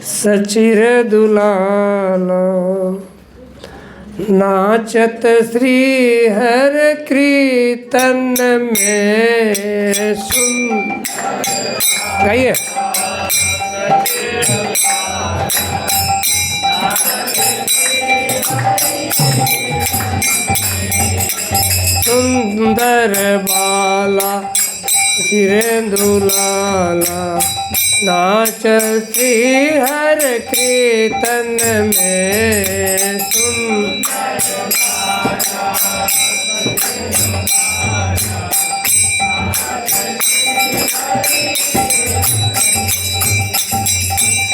सचिर दुलालो नाचत श्री हर कीर्तन में सुन गाइए। सुंदर बाला सिरेंदुलाला नाच श्री हर कीर्तन में सुन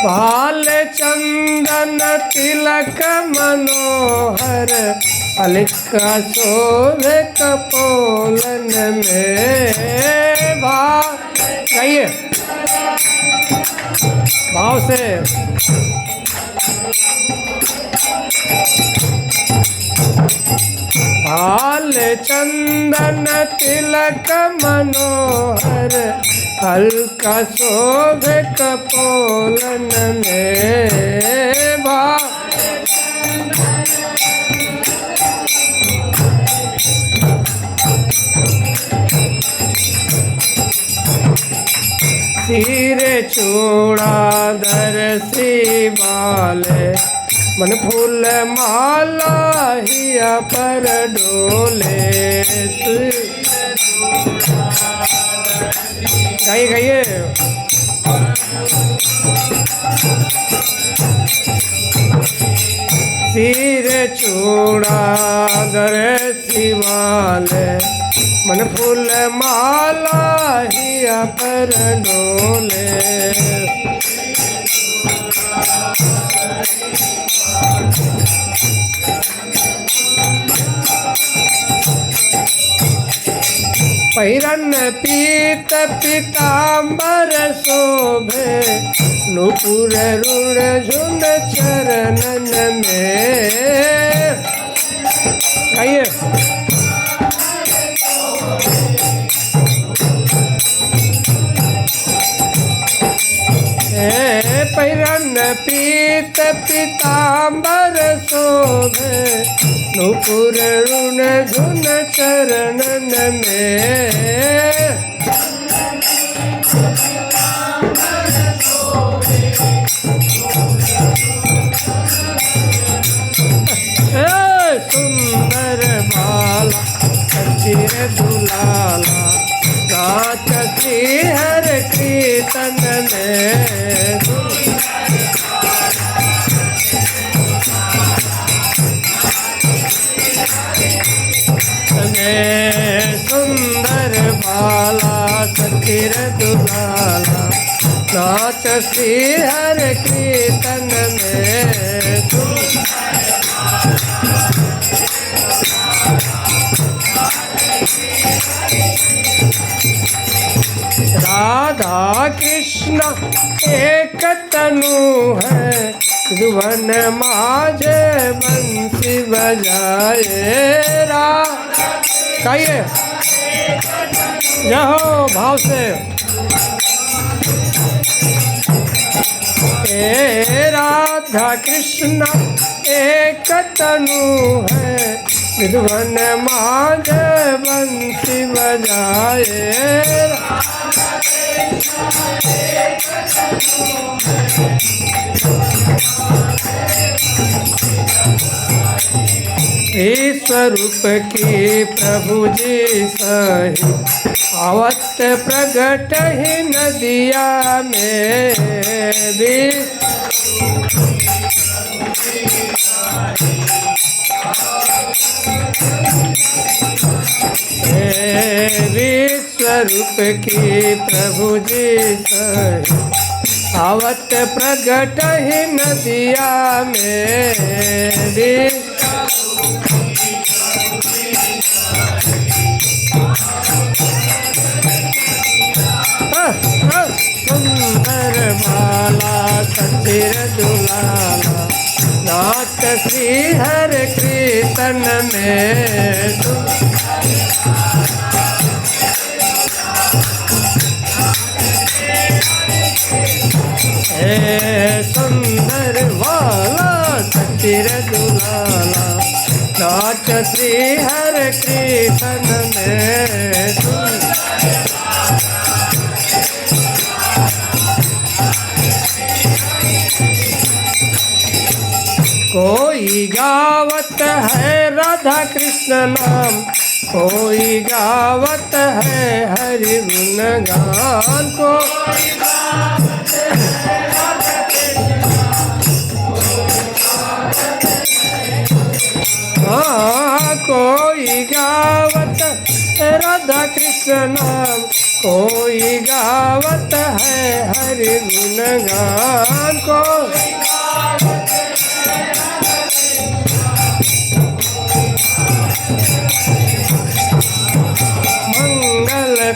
भाल चंदन तिलक मनोहर अलका शोभे कपोलन में गाइए भाव से। भाल चंदन तिलक मनोहर हल्का शोभे कपोलन में सिर चूड़ाधर श्री बाले मन फूल माला हिया पर डोले। गाइए गाइए। सिर चूड़ाधर शिवाले मन फूल माला हिया पर डोले। पैरन पीत पीताम्बर शोभे नूपुर रुण झुन चरणन में आइए। पैरन पीत पीताम्बर शोभे नूपुर रुण झुन चरणन में सुंदर बाला सचिर दुलाला नाच श्री हर कीर्तन में सुंदर बाला सचिर दुलाला नाच श्री हर कीर्तन में राधा कृष्ण एक तनु है धुवन माझे बंसी बजाए रा कहिए जाओ भाव से। राधा कृष्ण एक तनु है विद्वन माझ बंसी बजाए। स्वरूप की प्रभु जी सही आवत प्रगट ही नदिया में भी विश्वरूप की प्रभु जी सही आवत प्रगट ही नदिया में भी सुंदर बाला सचिर दुलाला नाच श्री हर कीर्तन में हे सुंदर वाला सचिर दुलाला, नाच श्री हर कृष्ण में। कोई गावत है राधा कृष्ण नाम, कोई गावत है हरि गुण गान को। हाँ, कोई गावत राधा कृष्ण नाम, कोई गावत है हरि गुण गान को।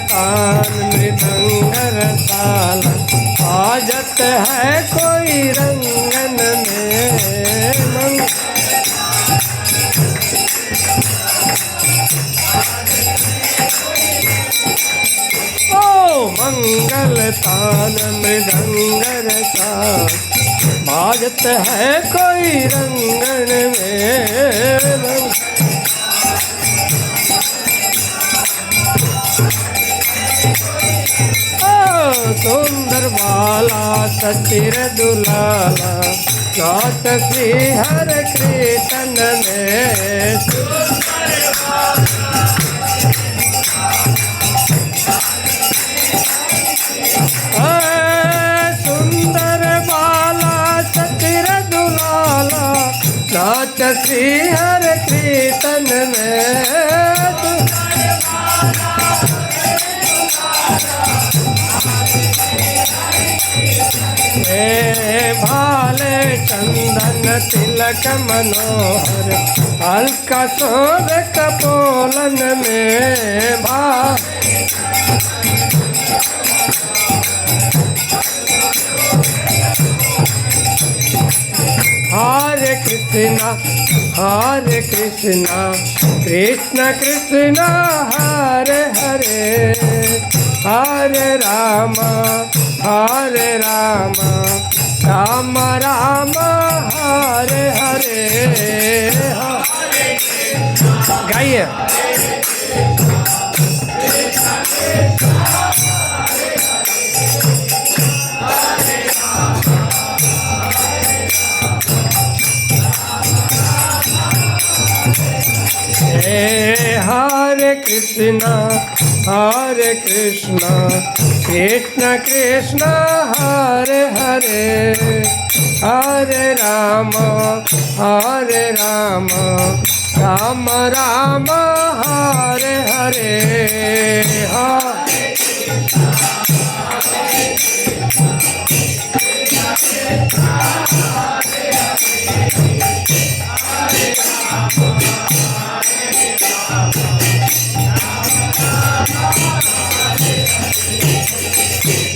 तान मृदंग रसाला, बाजत है कोई रंगन में। ओ मंगल तान मृदंग रसाला, बाजत है कोई रंगन में। सुंदर बाला सचिर दुलाला, नाच श्री हर कृष्ण में। सुंदर बाला सचिर दुलाला, नाच श्री हर कृष्ण में। भाले चंदन तिलक मनोहर, हल्का शोभ कपोलन में। हरे कृष्णा हरे कृष्णा, कृष्ण कृष्ण हरे हरे, हरे राम राम राम हरे हरे। गाइए। हरे कृष्णा कृष्ण कृष्ण हरे हरे, हरे राम राम राम हरे हरे।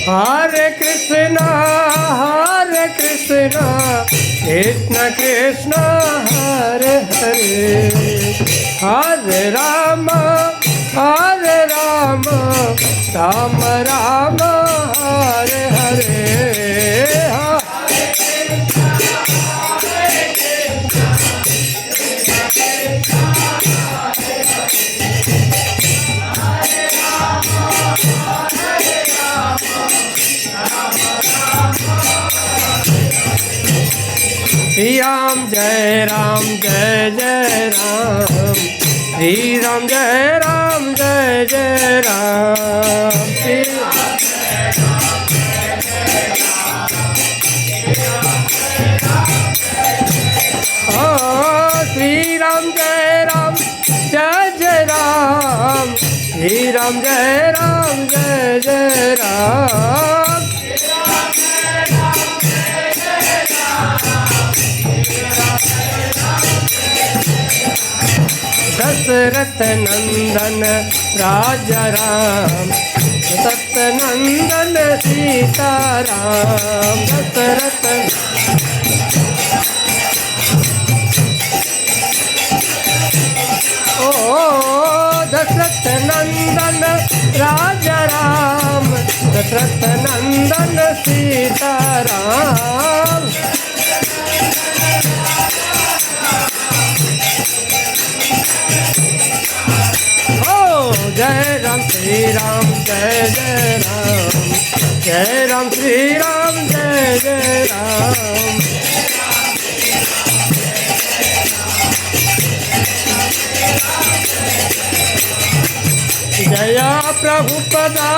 हरे कृष्णा कृष्ण कृष्ण हरे हरे, हरे राम राम राम हरे हरे। श्री राम जय जय राम, श्री राम जय जय राम। श्री राम जय जय राम, श्री राम जय जय राम। दशरथ नंदन राजा राम, दशरथ नंदन सीता राम। दशरथ दशरथ नंदन राजा राम, दशरथ नंदन सीताराम। ओ जय राम श्री राम जय जय राम, जय राम श्री राम जय जय राम। जय प्रभुपदा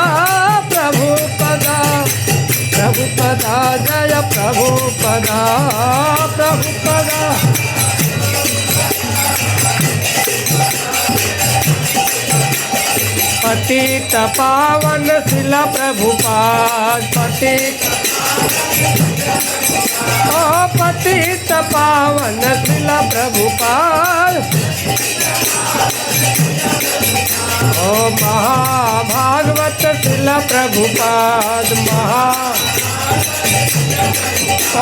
प्रभुपदा प्रभुपदा, जय प्रभुपदा प्रभुपदा। पतित पावन शिला प्रभुपाद, पतित पावन शिला प्रभुपाद। ओ महाभागवत शिला प्रभुपाद, ओ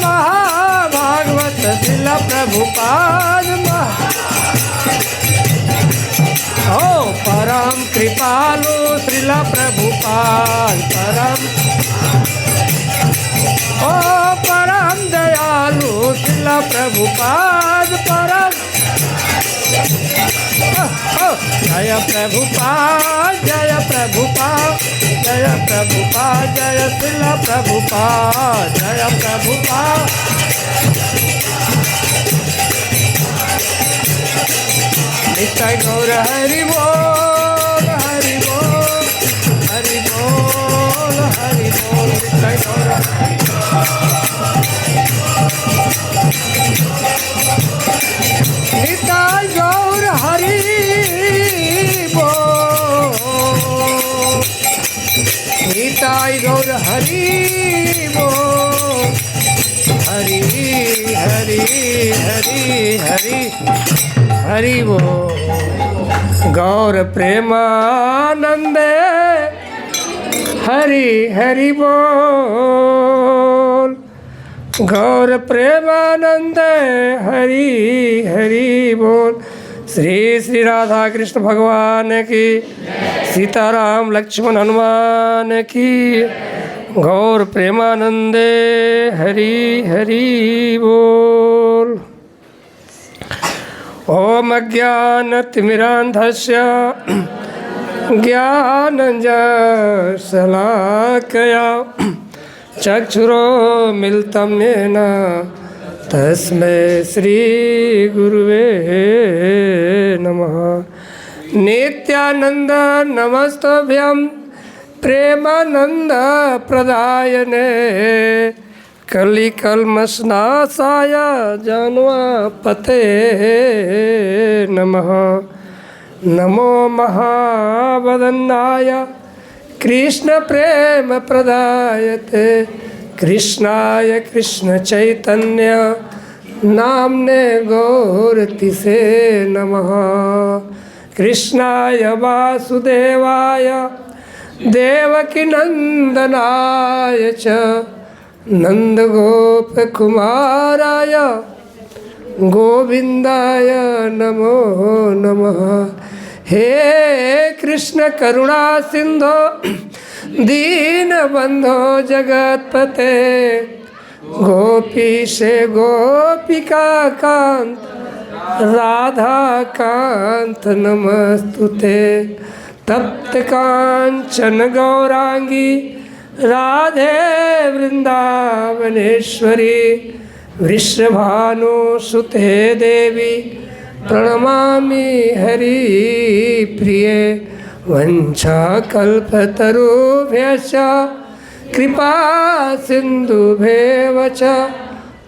महाभागवत शिला प्रभुपाद। ओ परम कृपालु श्रीला प्रभुपाद, ओ परम दयालु श्रीला प्रभुपाद, जय प्रभुपाद जय प्रभुपाद जय प्रभुपाद, जय श्रीला प्रभुपाद, जय प्रभुपाद। नित्य गौर हरि बोल हरि बोल हरि बोल हरि बोल, नित्य गौर नित्य गौर हरि बोल, नित्य गौर हरि बोल, हरि हरि हरि हरि हरि बोल। गौर प्रेमानंदे हरि हरि बोल, गौर प्रेमानंदे हरि हरि बोल। श्री श्री राधा कृष्ण भगवान की, सीताराम लक्ष्मण हनुमान की। गौर प्रेमानंदे हरि हरि बोल। ओम अज्ञानतिमिरान्धस्य ज्ञानञ्जनशलाकया चक्षुरोन्मिलितं येन तस्मै श्रीगुरुवे नमः। नित्यानन्द नमस्तुभ्यं प्रेमानन्द प्रदायने कलिकल्मषनाशाय जानवापते नमः। नमो महावदन्नाय कृष्ण प्रेम प्रदायते कृष्णाय कृष्ण चैतन्य नामने गौरतिसे नमः। कृष्णाय वासुदेवाय देवकी नंदनाय च नंदगोपकुमाराय गोविंदाय नमो नमः। हे कृष्ण करुणा सिंधो दीनबंधो जगतपते गोपीश गोपिका कांत राधा कांत नमस्तुते। तप्त कांचन गौरांगी राधे वृंदावनेश्वरी वृषभानुसुते देवी प्रणमामि हरि प्रिये। वंशाकल्पतरुभ्यश्च कृपा सिन्धुभ्येव च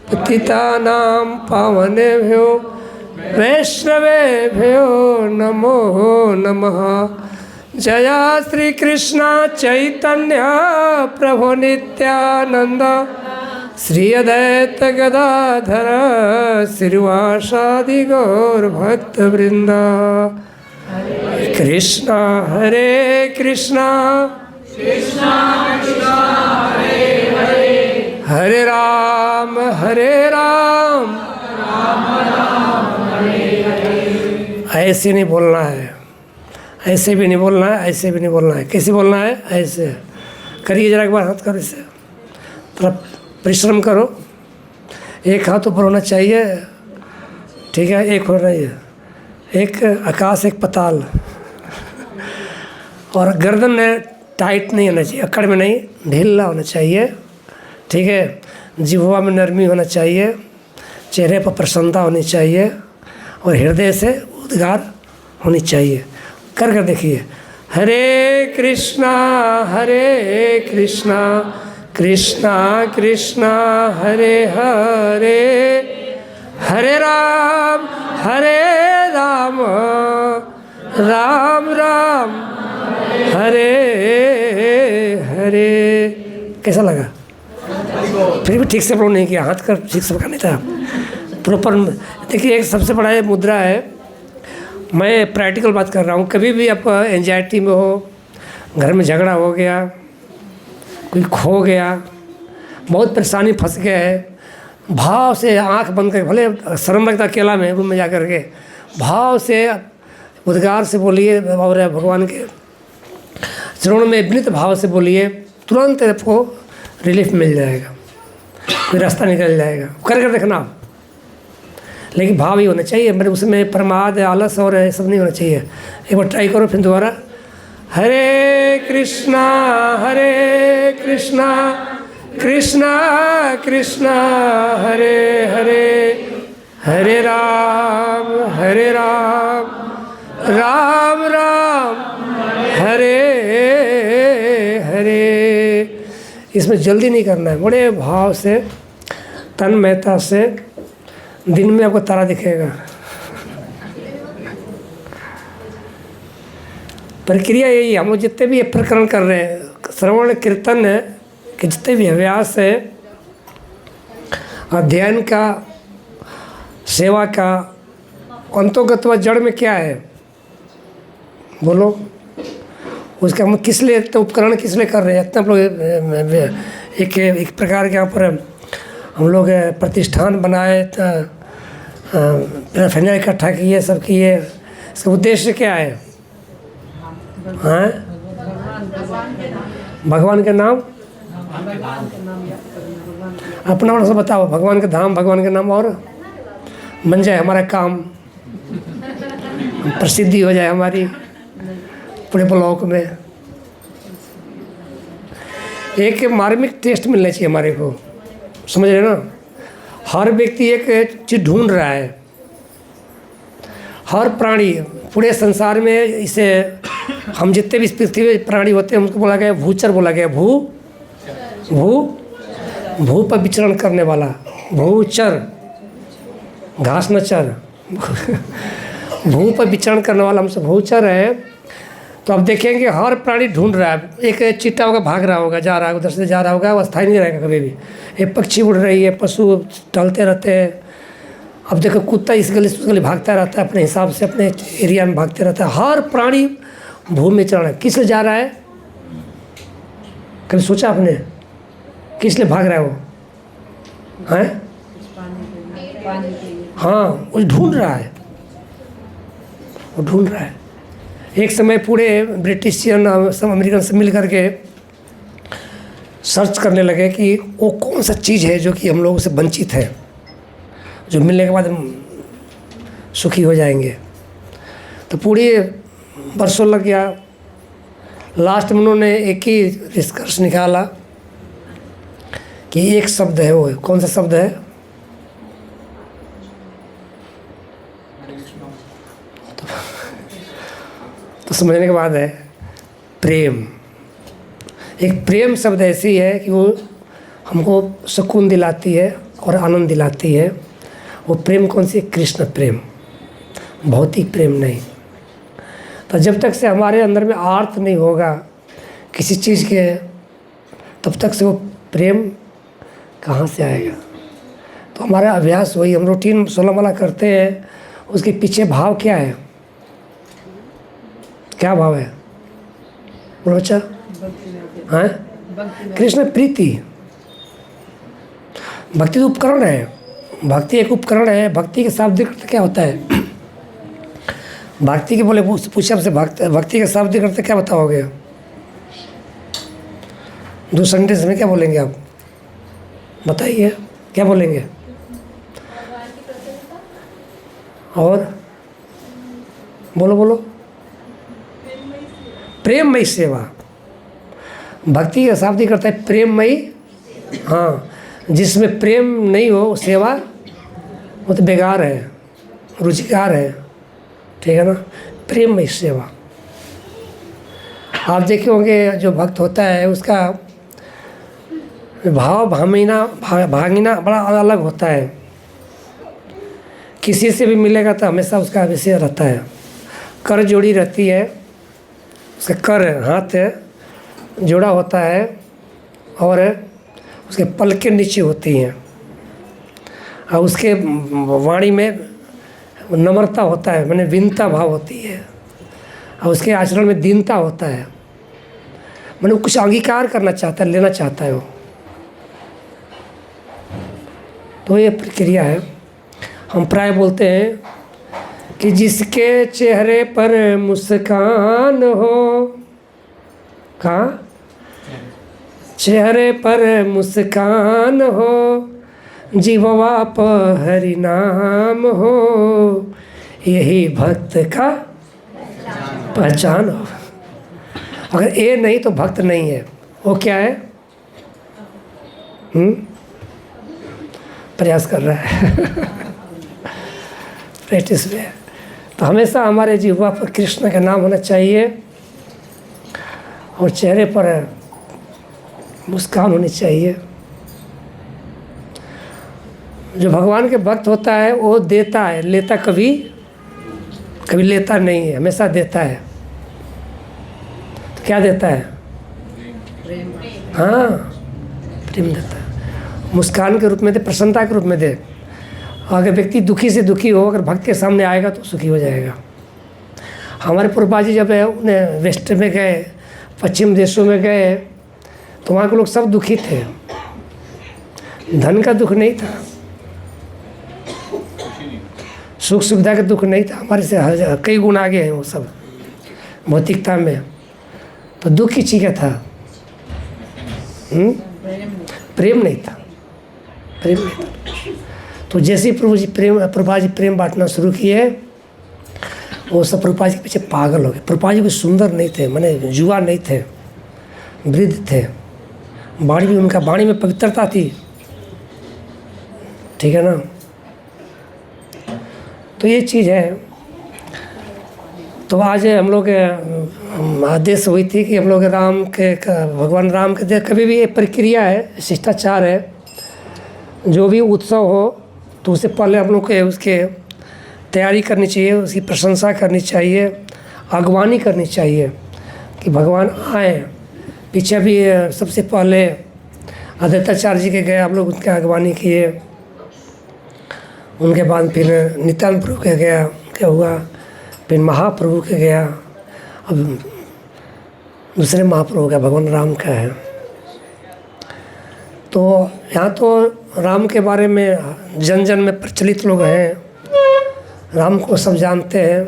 पतितानां पावनेभ्यो वैष्णवेभ्यो नमो नमः। जय श्री कृष्ण चैतन्य प्रभु नित्यानंद श्री अद्वैत गदाधर श्रीवासादि गौर भक्त वृंदा। कृष्णा हरे कृष्णा कृष्णा कृष्णा हरे हरे हरे राम राम राम हरे हरे। ऐसे नहीं बोलना है, ऐसे भी नहीं बोलना है, ऐसे भी नहीं बोलना है। कैसे बोलना है? ऐसे। करिए जरा एक बार हाथ करो इसे, थोड़ा परिश्रम करो। एक हाथ ऊपर होना चाहिए, ठीक है, एक होना चाहिए, एक आकाश एक पताल। और गर्दन में टाइट नहीं होना चाहिए, अकड़ में नहीं, ढीला होना चाहिए, ठीक है। जिह्वा में नरमी होना चाहिए, चेहरे पर प्रसन्नता होनी चाहिए और हृदय से उद्गार होनी चाहिए। कर कर देखिए, हरे कृष्णा कृष्णा कृष्णा हरे हरे, हरे राम राम राम हरे हरे। कैसा लगा? फिर भी ठीक से प्रयोग नहीं किया, हाथ कर ठीक से पकड़ा नहीं था प्रॉपर। देखिए, एक सबसे बड़ा ये मुद्रा है, मैं प्रैक्टिकल बात कर रहा हूँ। कभी भी आप एंजाइटी में हो, घर में झगड़ा हो गया, कोई खो गया, बहुत परेशानी फंस गया है, भाव से आंख बंद करके, भले शर्म लगता अकेला में रूम में जा कर के, भाव से उद्गार से बोलिए और भगवान के चरणों में विनीत भाव से बोलिए, तुरंत आपको रिलीफ मिल जाएगा, कोई रास्ता निकल जाएगा। कर देखना आप, लेकिन भाव ही होना चाहिए, मतलब उसमें प्रमाद आलस और सब नहीं होना चाहिए। एक बार ट्राई करो, फिर दोबारा। हरे कृष्णा कृष्णा कृष्णा हरे हरे, हरे राम राम राम हरे हरे। इसमें जल्दी नहीं करना है, बड़े भाव से, तन्मयता से। दिन में आपको तारा दिखेगा। प्रक्रिया यही है। हम लोग जितने भी ये प्रकरण कर रहे हैं, श्रवण कीर्तन है कि जितने भी अभ्यास है, अध्ययन का, सेवा का, अंतोगत्वा जड़ में क्या है बोलो? उसका हम किस लिए, तो उपकरण किस लिए कर रहे हैं? इतना हम लोग एक प्रकार के यहाँ पर हम लोग प्रतिष्ठान बनाए, पैराफिनिया इकट्ठा किए, सब किए। इसका उद्देश्य क्या है? हाँ, भगवान के नाम, अपना अपना सब बताओ। भगवान के धाम, भगवान के नाम, और बन जाए हमारा काम, प्रसिद्धि हो जाए हमारी पूरे ब्लॉक में। एक मार्मिक टेस्ट मिलना चाहिए हमारे को, समझ रहे ना? हर व्यक्ति एक चीज़ ढूंढ रहा है, हर प्राणी पूरे संसार में। इसे हम जितने भी पृथ्वी में प्राणी होते हैं, उनको बोला गया भूचर, बोला गया भू पर विचरण करने वाला, भूचर, घास न चर, भू पर विचरण करने वाला हमसे भूचर है। तो अब देखेंगे हर प्राणी ढूंढ रहा है। एक चीटा होगा, भाग रहा होगा, जा रहा है, उधर से जा रहा होगा, वो स्थायी नहीं रहेगा कभी भी। एक पक्षी उड़ रही है, पशु टहलते रहते हैं। अब देखो, कुत्ता इस गली से उस गली भागता रहता है, अपने हिसाब से अपने एरिया में भागते रहता है। हर प्राणी भूमि में चढ़ है। किस लिए जा रहा है? कभी सोचा आपने किस लिए भाग रहा है वो? हैं? हाँ, वो ढूंढ रहा है, वो ढूंढ रहा है। एक समय पूरे ब्रिटिशियन सब अमेरिकन से मिल करके सर्च करने लगे कि वो कौन सा चीज़ है जो कि हम लोगों से वंचित है, जो मिलने के बाद हम सुखी हो जाएंगे। तो पूरे बरसों लग गया। लास्ट में उन्होंने एक ही निष्कर्ष निकाला कि एक शब्द है। वो कौन सा शब्द है? तो समझने के बाद है प्रेम। एक प्रेम शब्द ऐसी है कि वो हमको सुकून दिलाती है और आनंद दिलाती है। वो प्रेम कौन सी? कृष्ण प्रेम, भौतिक प्रेम नहीं। तो जब तक से हमारे अंदर में आर्त नहीं होगा किसी चीज़ के, तब तक से वो प्रेम कहाँ से आएगा? तो हमारा अभ्यास वही, हम रूटीन 16 माला करते हैं, उसके पीछे भाव क्या है? क्या भाव है बोलो बच्चा? हाँ, कृष्ण प्रीति। भक्ति तो उपकरण है, भक्ति एक उपकरण है। भक्ति के शाब्दिक अर्थ क्या होता है? भक्ति के बोले पूछे आपसे, भक्ति का शाब्दिक अर्थ क्या बताओगे? दो सेंटेंस में क्या बोलेंगे आप? बताइए, क्या बोलेंगे? और बोलो बोलो। प्रेममयी सेवा। भक्ति का शाब्दिक करता है प्रेममयी। हाँ, जिसमें प्रेम नहीं हो सेवा वो तो बेकार है, रुचिकार है, ठीक है ना। प्रेममयी सेवा। आप देखे होंगे जो भक्त होता है उसका भाव भागिना बड़ा अलग होता है। किसी से भी मिलेगा तो हमेशा उसका विषय रहता है, कर जोड़ी रहती है, उसका कर हाथ जोड़ा होता है और उसके पल के नीचे होती हैं, और उसके वाणी में नम्रता होता है, माने विनता भाव होती है, और उसके आचरण में दीनता होता है, माने कुछ अंगीकार करना चाहता है, लेना चाहता है वो। तो ये प्रक्रिया है। हम प्राय बोलते हैं कि जिसके चेहरे पर मुस्कान हो, कहाँ? चेहरे पर मुस्कान हो, जीववा पर हरि नाम हो, यही भक्त का पहचान हो। अगर ये नहीं तो भक्त नहीं है। वो क्या है? प्रयास कर रहा है प्रैक्टिस में। तो हमेशा हमारे जिह्वा पर कृष्ण का नाम होना चाहिए और चेहरे पर मुस्कान होनी चाहिए। जो भगवान के भक्त होता है वो देता है, लेता कभी लेता नहीं है, हमेशा देता है। तो क्या देता है? हाँ, प्रेम देता है। मुस्कान के रूप में दे, प्रसन्नता के रूप में दे। अगर व्यक्ति दुखी से दुखी हो, अगर भक्त के सामने आएगा तो सुखी हो जाएगा। हमारे पूर्वज जी जब उन्हें वेस्ट में गए, पश्चिम देशों में गए, तो वहाँ के लोग सब दुखी थे। धन का दुख नहीं था, सुख सुविधा का दुख नहीं था। हमारे से कई गुण आगे हैं वो सब भौतिकता में। तो दुख की चीज़ था, प्रेम नहीं था, प्रेम नहीं था। तो जैसे ही प्रभुपाद जी प्रेम बांटना शुरू किए, वो सब प्रभुपाद जी के पीछे पागल हो गए। प्रभुपाद जी भी सुंदर नहीं थे, माने जुआ नहीं थे, वृद्ध थे। वाणी भी उनका, वाणी में पवित्रता थी, ठीक है ना। तो ये चीज़ है। तो आज हम लोग आदेश हुई थी कि हम लोग राम के भगवान राम के कभी भी ये प्रक्रिया है, शिष्टाचार है। जो भी उत्सव हो तो उससे पहले हम लोग को उसके तैयारी करनी चाहिए, उसकी प्रशंसा करनी चाहिए, अगवानी करनी चाहिए कि भगवान आए। पीछे भी सबसे पहले अद्वैताचार्य जी के गए, हम लोग उनके अगवानी किए। उनके बाद फिर नित्यानंद प्रभु के गया, क्या हुआ, फिर महाप्रभु के गया, अब दूसरे महाप्रभु का भगवान राम का है। तो यहाँ तो राम के बारे में जन जन में प्रचलित लोग हैं, राम को सब जानते हैं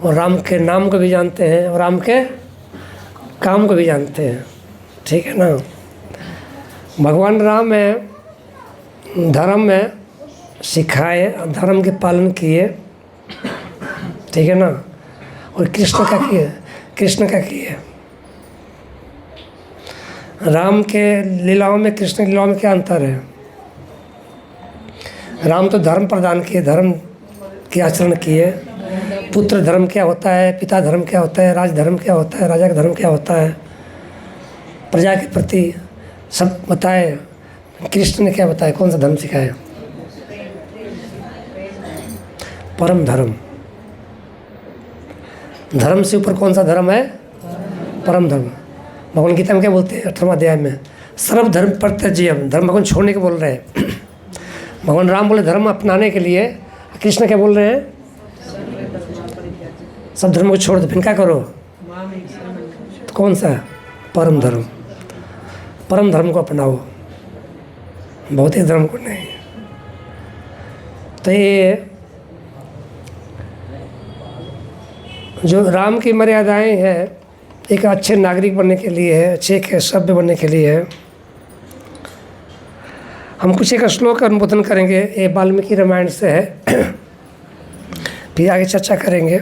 और राम के नाम को भी जानते हैं और राम के काम को भी जानते हैं, ठीक है ना। भगवान राम है, धर्म में सिखाए, धर्म के पालन किए, ठीक है ना। और कृष्ण का किए, कृष्ण का किए। राम के लीलाओं में, कृष्ण की लीलाओं में क्या अंतर है? राम तो धर्म प्रदान किए, धर्म के आचरण किए। पुत्र धर्म क्या होता है, पिता धर्म क्या होता है, राज धर्म क्या होता है, राजा का धर्म क्या होता है, प्रजा के प्रति सब बताए। कृष्ण ने क्या बताया, कौन सा धर्म सिखाया? परम धर्म। धर्म से ऊपर कौन सा धर्म है? परम धर्म। भगवान गीता में क्या बोलते हैं 18वें अध्याय में, सर्व धर्म परित्यज्य। धर्म भगवान छोड़ने को बोल रहे हैं। भगवान राम बोले धर्म अपनाने के लिए, कृष्ण क्या बोल रहे हैं? सब धर्म को छोड़ दो, फिर क्या करो? तो कौन सा? परम धर्म। परम धर्म को अपनाओ, भौतिक धर्म को नहीं। तो ये जो राम की मर्यादाएं हैं, एक अच्छे नागरिक बनने के लिए है, अच्छे एक सभ्य बनने के लिए है। हम कुछ एक श्लोक का अनुमोदन करेंगे, ये वाल्मीकि रामायण से है, फिर आगे चर्चा करेंगे।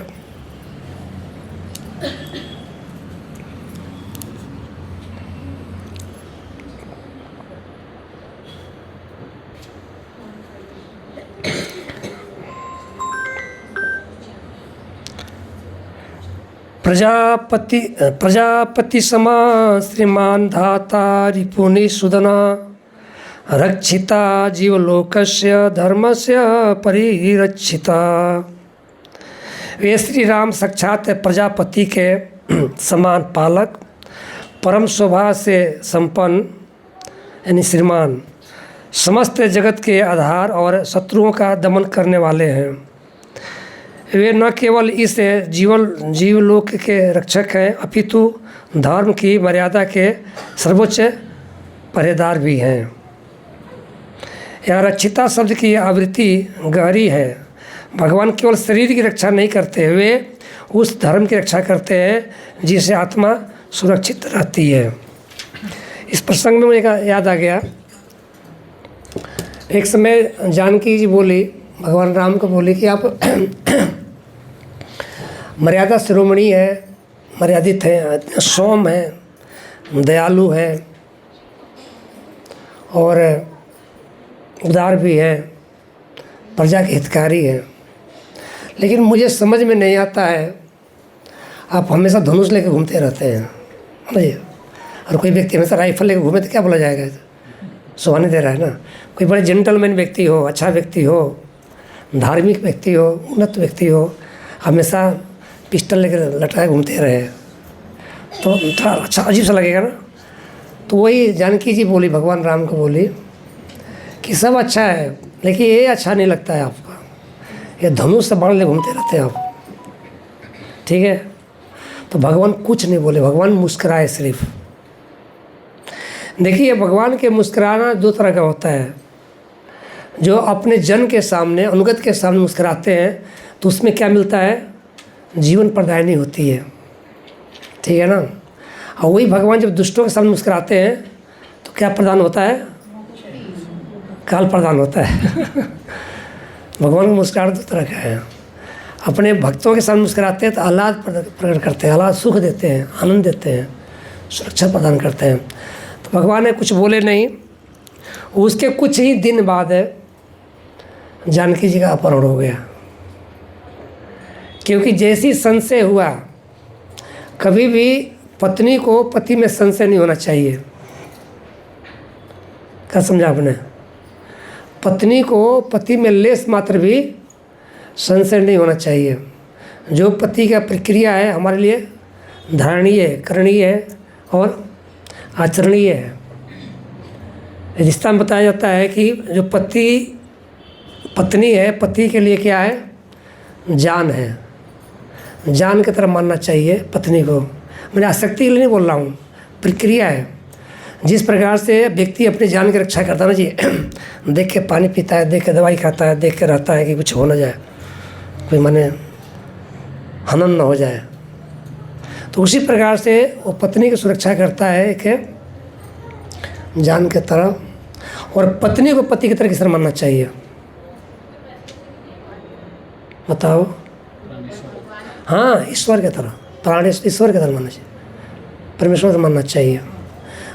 प्रजापति समा श्रीमान धाता रिपुनि सुदना रक्षिता जीवलोकस्य धर्मस्य परिरक्षिता। वे श्री राम साक्षात प्रजापति के समान पालक, परम शोभा से संपन्न यानी श्रीमान, समस्त जगत के आधार और शत्रुओं का दमन करने वाले हैं। वे न केवल इस जीवलोक के रक्षक हैं, अपितु धर्म की मर्यादा के सर्वोच्च पहरेदार भी हैं। यहाँ रक्षिता शब्द की आवृत्ति गहरी है। भगवान केवल शरीर की रक्षा नहीं करते, वे उस धर्म की रक्षा करते हैं जिससे आत्मा सुरक्षित रहती है। इस प्रसंग में मुझे याद आ गया, एक समय जानकी जी बोली, भगवान राम को बोली कि आप मर्यादा शिरोमणि है, मर्यादित हैं, सौम हैं, दयालु हैं और उदार भी हैं, प्रजा के हितकारी हैं, लेकिन मुझे समझ में नहीं आता है आप हमेशा धनुष लेकर घूमते रहते हैं, समझिए। और कोई व्यक्ति हमेशा राइफल लेकर घूमे तो क्या बोला जाएगा, शोभा नहीं दे रहा है ना। कोई बड़े जेंटलमैन व्यक्ति हो, अच्छा व्यक्ति हो, धार्मिक व्यक्ति हो, उन्नत व्यक्ति हो, हमेशा पिस्टल लेकर लटकाए घूमते रहे तो थोड़ा अच्छा अजीब सा लगेगा ना। तो वही जानकी जी बोली, भगवान राम को बोली कि सब अच्छा है लेकिन ये अच्छा नहीं लगता है आपका, ये धनुष से बाण ले घूमते रहते हैं आप, ठीक है। तो भगवान कुछ नहीं बोले, भगवान मुस्कुराए सिर्फ। देखिए, भगवान के मुस्कुराना दो तरह का होता है। जो अपने जन के सामने, अनुगत के सामने मुस्कुराते हैं तो उसमें क्या मिलता है, जीवन प्रदायनी होती है, ठीक है ना। और वही भगवान जब दुष्टों के सामने मुस्कुराते हैं तो क्या प्रदान होता है, काल प्रदान होता है। भगवान का मुस्कुराहट दो तरह का है। अपने भक्तों के सामने मुस्कुराते हैं तो आह्लाद प्रकट करते हैं, आह्लाद सुख देते हैं, आनंद देते हैं, सुरक्षा प्रदान करते हैं। तो भगवान ने कुछ बोले नहीं। उसके कुछ ही दिन बाद जानकी जी का अपहरण हो गया, क्योंकि जैसी संशय हुआ, कभी भी पत्नी को पति में संशय नहीं होना चाहिए। क्या समझा आपने? पत्नी को पति में लेस मात्र भी संशय नहीं होना चाहिए। जो पति का प्रक्रिया है हमारे लिए धारणीय, करणीय और आचरणीय है। रिश्ता में बताया जाता है कि जो पत्नी है, पति के लिए क्या है, जान है, जान की तरह मानना चाहिए पत्नी को। मैंने आसक्ति के लिए नहीं बोल रहा हूँ, प्रक्रिया है। जिस प्रकार से व्यक्ति अपनी जान की रक्षा करता है ना जी, देख के पानी पीता है, देख के दवाई खाता है, देख के रहता है कि कुछ हो ना जाए, कोई माने हनन ना हो जाए, तो उसी प्रकार से वो पत्नी की सुरक्षा करता है एक जान के तरह। और पत्नी को पति की तरह किस तरह मानना चाहिए बताओ? हाँ, ईश्वर की तरह, प्राणेश ईश्वर की तरह मानना चाहिए, परमेश्वर को मानना चाहिए।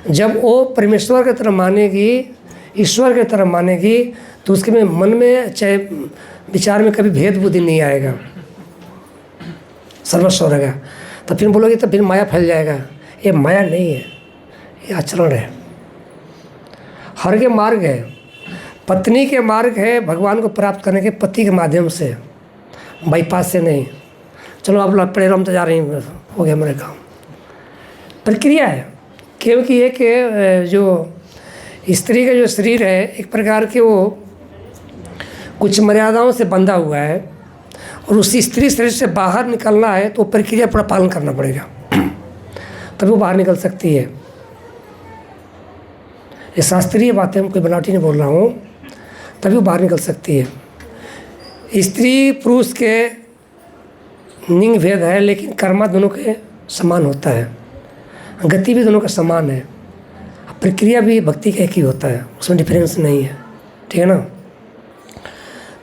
जब वो परमेश्वर की तरह मानेगी, ईश्वर की तरह मानेगी, तो उसके में मन में चाहे विचार में कभी भेद बुद्धि नहीं आएगा, सर्वस्व रहेगा। तो फिर बोलोगे तो फिर माया फैल जाएगा। ये माया नहीं है, ये आचरण है, हर के मार्ग है। पत्नी के मार्ग है भगवान को प्राप्त करने के, पति के माध्यम से, बाईपास से नहीं। चलो आप लोग पढ़े, हम तो जा रही हैं, हो गया मेरे काम। प्रक्रिया है, क्योंकि एक जो स्त्री का जो शरीर है एक प्रकार के वो कुछ मर्यादाओं से बंधा हुआ है, और उसी स्त्री शरीर से बाहर निकलना है तो प्रक्रिया पूरा पालन करना पड़ेगा, तभी वो बाहर निकल सकती है। ये शास्त्रीय बातें, हम कोई बनावटी नहीं बोल रहा हूँ, तभी वो बाहर निकल सकती है। स्त्री पुरुष के लिंग भेद है, लेकिन कर्मा दोनों के समान होता है। गति भी दोनों का समान है, प्रक्रिया भी भक्ति का एक ही होता है, उसमें डिफरेंस नहीं है, ठीक है ना।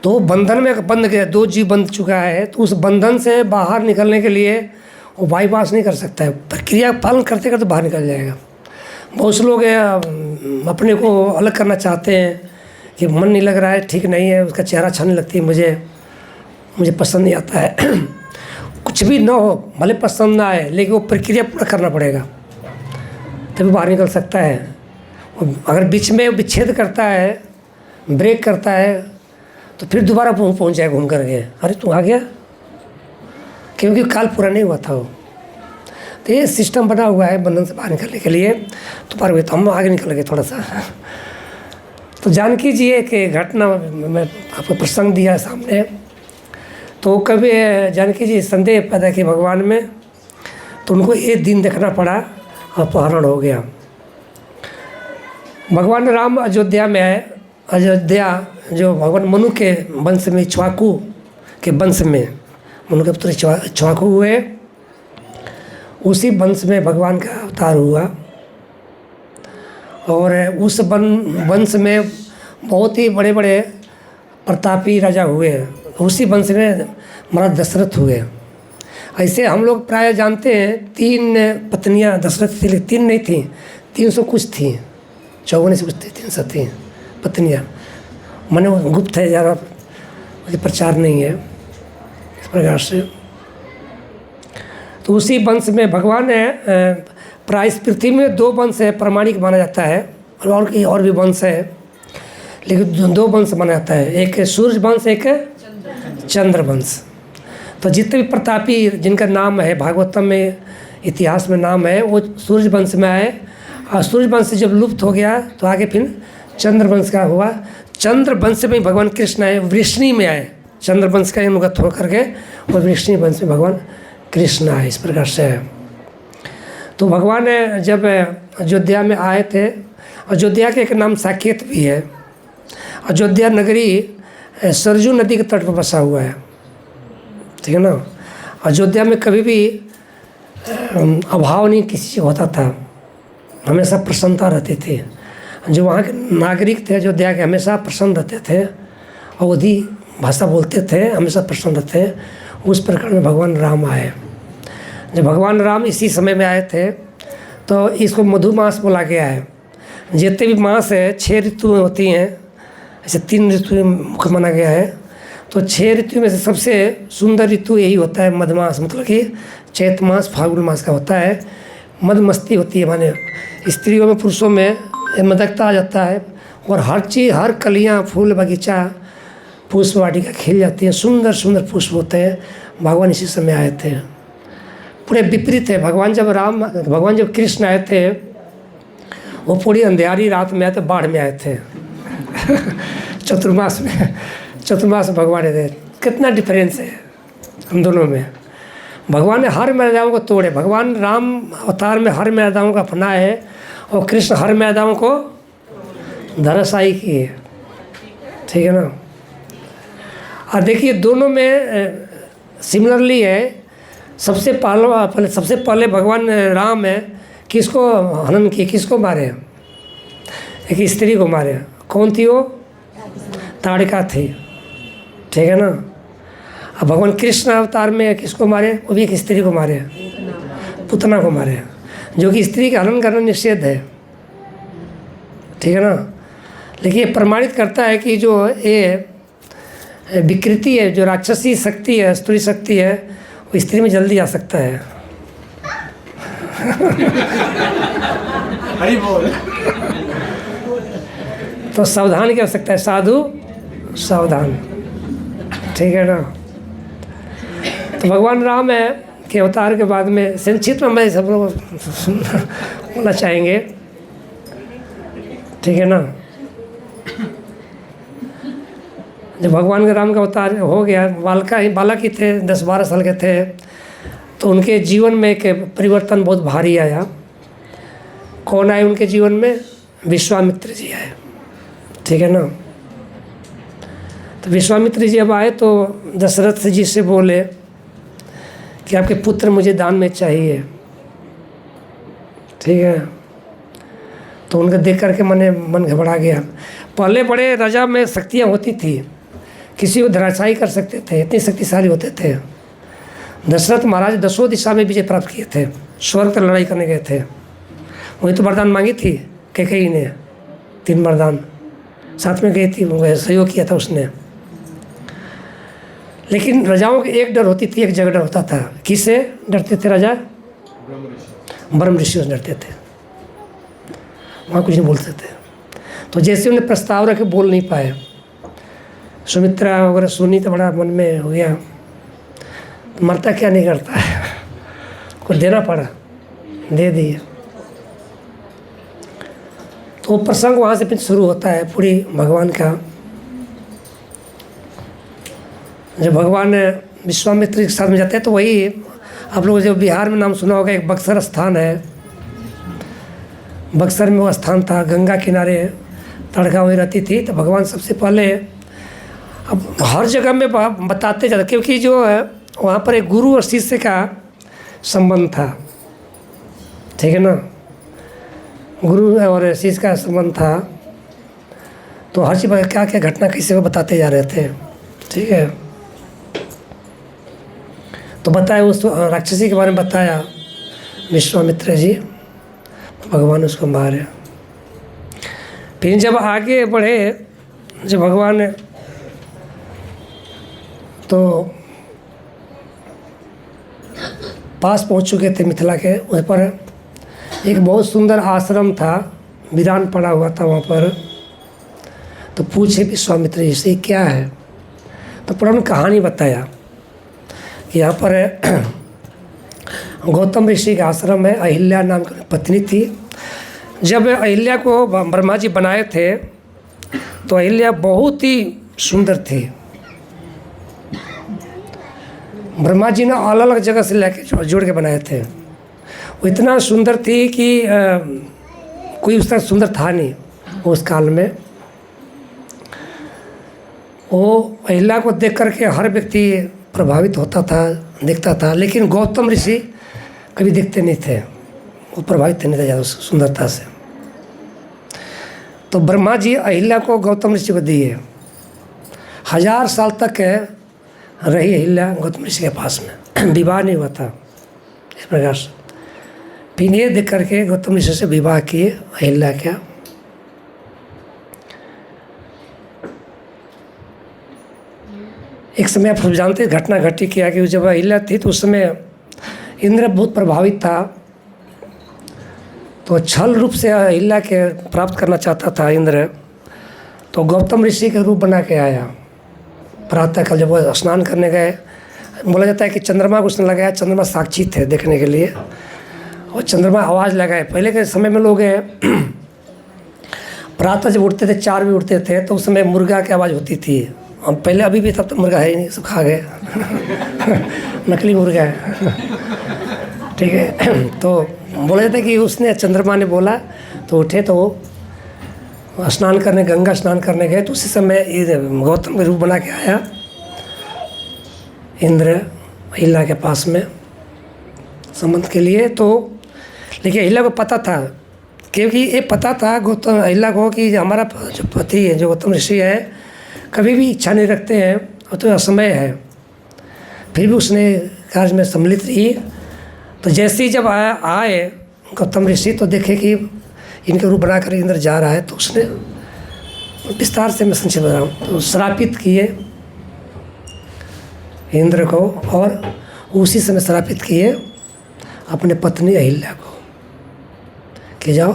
तो बंधन में बंध गया, दो जीव बंध चुका है, तो उस बंधन से बाहर निकलने के लिए वो बाईपास नहीं कर सकता है, प्रक्रिया पालन करते करते बाहर निकल जाएगा। बहुत से लोग अपने को अलग करना चाहते हैं कि मन नहीं लग रहा है, ठीक नहीं है, उसका चेहरा अच्छा नहीं लगती है, मुझे पसंद नहीं आता है कुछ भी ना हो, भले पसंद ना आए, लेकिन वो प्रक्रिया पूरा करना पड़ेगा तभी बाहर निकल सकता है। अगर बीच में विच्छेद करता है, ब्रेक करता है, तो फिर दोबारा पहुंच जाए घूम करके, अरे तू आ गया, क्योंकि काल पूरा नहीं हुआ था वो। तो ये सिस्टम बना हुआ है बंधन से बाहर निकलने के लिए। तो पर तो हम आगे निकल गए थोड़ा सा। तो जानकी जी एक घटना मैं आपको प्रसंग दिया सामने। तो कभी जानकी जी संदेह पैदा की भगवान में, तो उनको एक दिन देखना पड़ा, अपहरण हो गया। भगवान राम अयोध्या में आए। अयोध्या जो भगवान मनु के वंश में, इक्ष्वाकु के वंश में, मनु के पुत्र इक्ष्वाकु हुए, उसी वंश में भगवान का अवतार हुआ। और उस वंश में बहुत ही बड़े बड़े प्रतापी राजा हुए, उसी वंश में महाराज दशरथ हुए। ऐसे हम लोग प्राय जानते हैं 3 पत्नियां दशरथ थी, 3 नहीं थी, 300 कुछ थी, 54 से कुछ थी, 300 थी पत्नियां। मैंने गुप्त है, ज़्यादा प्रचार नहीं है इस प्रकार से। तो उसी वंश में भगवान है, प्राय इस पृथ्वी में 2 वंश है प्रमाणिक माना जाता है, और भी वंश है, लेकिन 2 वंश माना जाता है, एक सूर्य वंश, एक चंद्र वंश। तो जितने भी प्रतापी जिनका नाम है भागवतम में, इतिहास में नाम है, वो सूर्य वंश में आए। और सूर्य वंश जब लुप्त हो गया तो आगे फिर चंद्र वंश का हुआ। चंद्र वंश में भगवान कृष्ण आए, वृष्णि में आए, चंद्र वंश का अनुगत होकर के, और वृष्णि वंश में भगवान कृष्ण आए, इस प्रकार से है। तो भगवान जब अयोध्या में आए थे, अयोध्या के एक नाम साकेत भी है। अयोध्या नगरी सरजू नदी के तट पर बसा हुआ है, ठीक है ना। अयोध्या में कभी भी अभाव नहीं किसी चीज़ होता था, हमेशा प्रसन्नता रहती थी। जो वहाँ के नागरिक थे अयोध्या के, हमेशा प्रसन्न रहते थे, अवधी भाषा बोलते थे, हमेशा प्रसन्न रहते। उस प्रकार में भगवान राम आए। जब भगवान राम इसी समय में आए थे, तो इसको मधुमास बोला गया है। जितने भी मास है 6 ऋतु होती हैं, ऐसे 3 ऋतु मुख्य माना गया है। तो 6 ऋतु में से सबसे सुंदर ऋतु यही होता है मधुमास, मतलब कि चैत मास फाल्गुन मास का होता है। मधुमस्ती होती है, माने स्त्रियों में पुरुषों में मदकता आ जाता है, और हर चीज़, हर कलियाँ, फूल बगीचा, पुष्प वाटिका खिल जाती है, सुंदर सुंदर पुष्प होते हैं। भगवान इसी समय आए थे, पूरे विपरीत है। भगवान जब कृष्ण आए थे, वो पूरी अंधेरी रात में आए थे, बाढ़ में आए थे चतुर्मास में भगवान आए थे। कितना डिफरेंस है हम दोनों में। भगवान ने हर मर्यादाओं को तोड़े। भगवान राम अवतार में हर मर्यादाओं को अपनाए, और कृष्ण हर मर्यादाओं को धराशायी किए, ठीक है ना। और देखिए दोनों में सिमिलरली है। सबसे पहले भगवान राम है, किसको हनन किए, किसको मारे? एक स्त्री को मारे। कौन थी वो? ताड़िका थी, ठीक है ना। अब भगवान कृष्ण अवतार में किसको मारे? वो भी एक स्त्री को मारे, पुतना को मारे, जो कि स्त्री का हनन करना निषेध है, ठीक है ना। लेकिन ये प्रमाणित करता है कि जो ये विकृति है, जो राक्षसी शक्ति है, स्त्री शक्ति है, वो स्त्री में जल्दी आ सकता है हरि बोल। तो सावधान की आवश्यकता है, साधु सावधान, ठीक है ना। तो भगवान राम है के अवतार के बाद में संक्षिप्त में सब लोग बोलना चाहेंगे, ठीक है ना। जब भगवान के राम का अवतार हो गया, बालक ही थे, 10-12 साल के थे, तो उनके जीवन में एक परिवर्तन बहुत भारी आया। कौन आए उनके जीवन में? विश्वामित्र जी आए, ठीक है ना। तो विश्वामित्र जी अब आए तो दशरथ जी से बोले कि आपके पुत्र मुझे दान में चाहिए, ठीक है। तो उनको देख करके मन घबरा गया। पहले बड़े राजा में शक्तियाँ होती थी, किसी को धराशायी कर सकते थे, इतने शक्तिशाली होते थे। दशरथ महाराज 10 दिशा में विजय प्राप्त किए थे, स्वर्ग पर लड़ाई करने गए थे। वही तो वरदान मांगी थी कैकेयी ने, 3 वरदान साथ में गई थी, वो सहयोग किया था उसने। लेकिन राजाओं की एक डर होती थी, एक जगह डर होता था। किससे डरते थे राजा? ब्रह्म ऋषियों से डरते थे, वहाँ कुछ नहीं बोलते थे। तो जैसे उन्हें प्रस्ताव रखे बोल नहीं पाए, सुमित्रा वगैरह सुनी तो बड़ा मन में हो गया, तो मरता क्या नहीं करता है, कुछ देना पड़ा, दे दिए। तो प्रसंग वहाँ से फिर शुरू होता है पूरी भगवान का। जब भगवान विश्वामित्र के साथ में जाते हैं तो वही आप लोग जो बिहार में नाम सुना होगा, एक बक्सर स्थान है। बक्सर में वो स्थान था, गंगा किनारे तड़का हुई रहती थी। तो भगवान सबसे पहले, अब हर जगह में बताते जाते, क्योंकि जो है वहाँ पर एक गुरु और शिष्य का संबंध था, ठीक है ना, गुरु और शिष्य का संबंध था। तो हर चीज़ क्या क्या घटना कैसे वो बताते जा रहे थे, ठीक है। तो बताया उस राक्षसी के बारे में बताया विश्वामित्र जी, भगवान उसको मारे। फिर जब आगे बढ़े, जब भगवान तो पास पहुंच चुके थे मिथिला के, उस पर एक बहुत सुंदर आश्रम था, वीरान पड़ा हुआ था वहाँ पर। तो पूछे विश्वामित्र जी से क्या है, तो पूरा उन्होंने कहानी बताया कि यहाँ पर गौतम ऋषि का आश्रम है, अहिल्या नाम की पत्नी थी। जब अहिल्या को ब्रह्मा जी बनाए थे तो अहिल्या बहुत ही सुंदर थी। ब्रह्मा जी ने अलग अलग जगह से लेके जोड़ के बनाए थे। वो इतना सुंदर थी कि कोई उस तरह सुंदर था नहीं उस काल में। वो अहिल्या को देख करके हर व्यक्ति प्रभावित होता था, दिखता था, लेकिन गौतम ऋषि कभी दिखते नहीं थे, वो प्रभावित नहीं थे ज़्यादा उस सुंदरता से। तो ब्रह्मा जी अहिल्या को गौतम ऋषि को दिए। 1000 साल तक रही अहिल्या गौतम ऋषि के पास में, विवाह नहीं हुआ था इस प्रकार से। फिर ये देख करके गौतम ऋषि से विवाह किए अहिल्या क्या। एक समय आप सब जानते घटना घटी क्या कि जब अहिल्या थी तो उस समय इंद्र बहुत प्रभावित था। तो छल रूप से अहिल्या के प्राप्त करना चाहता था इंद्र। तो गौतम ऋषि के रूप बना के आया। प्रातः काल जब वो स्नान करने गए, बोला जाता है कि चंद्रमा को उसने लगाया, चंद्रमा साक्षी थे देखने के लिए, और चंद्रमा आवाज़ लगाए। पहले के समय में लोग प्रातः जब उठते थे 4 बजे उठते थे तो उस समय मुर्गा की आवाज़ होती थी। हम पहले अभी भी तब तो मुर्गा है ही नहीं, सब खा गए नकली मुर्गा है ठीक है। तो बोला जाता है कि उसने, चंद्रमा ने बोला तो उठे, तो वो स्नान करने, गंगा स्नान करने गए। तो उसी समय गौतम के रूप बना के आया इंद्र अहिल्या के पास में संबंध के लिए। तो लेकिन अहिल्या को पता था, क्योंकि ये पता था गौतम अहिल्या को कि हमारा जो पति है, जो गौतम ऋषि है, कभी भी इच्छा नहीं रखते हैं और तो असमय है। फिर भी उसने कार्य में सम्मिलित रही। तो जैसे ही जब आए गौतम ऋषि तो देखे कि इनके रूप बनाकर इंद्र जा रहा है, तो उसने विस्तार से मैं संक्षेप बता रहा हूँ, तो श्रापित किए इंद्र को, और उसी समय श्रापित किए अपने पत्नी अहिल्या को कि जाओ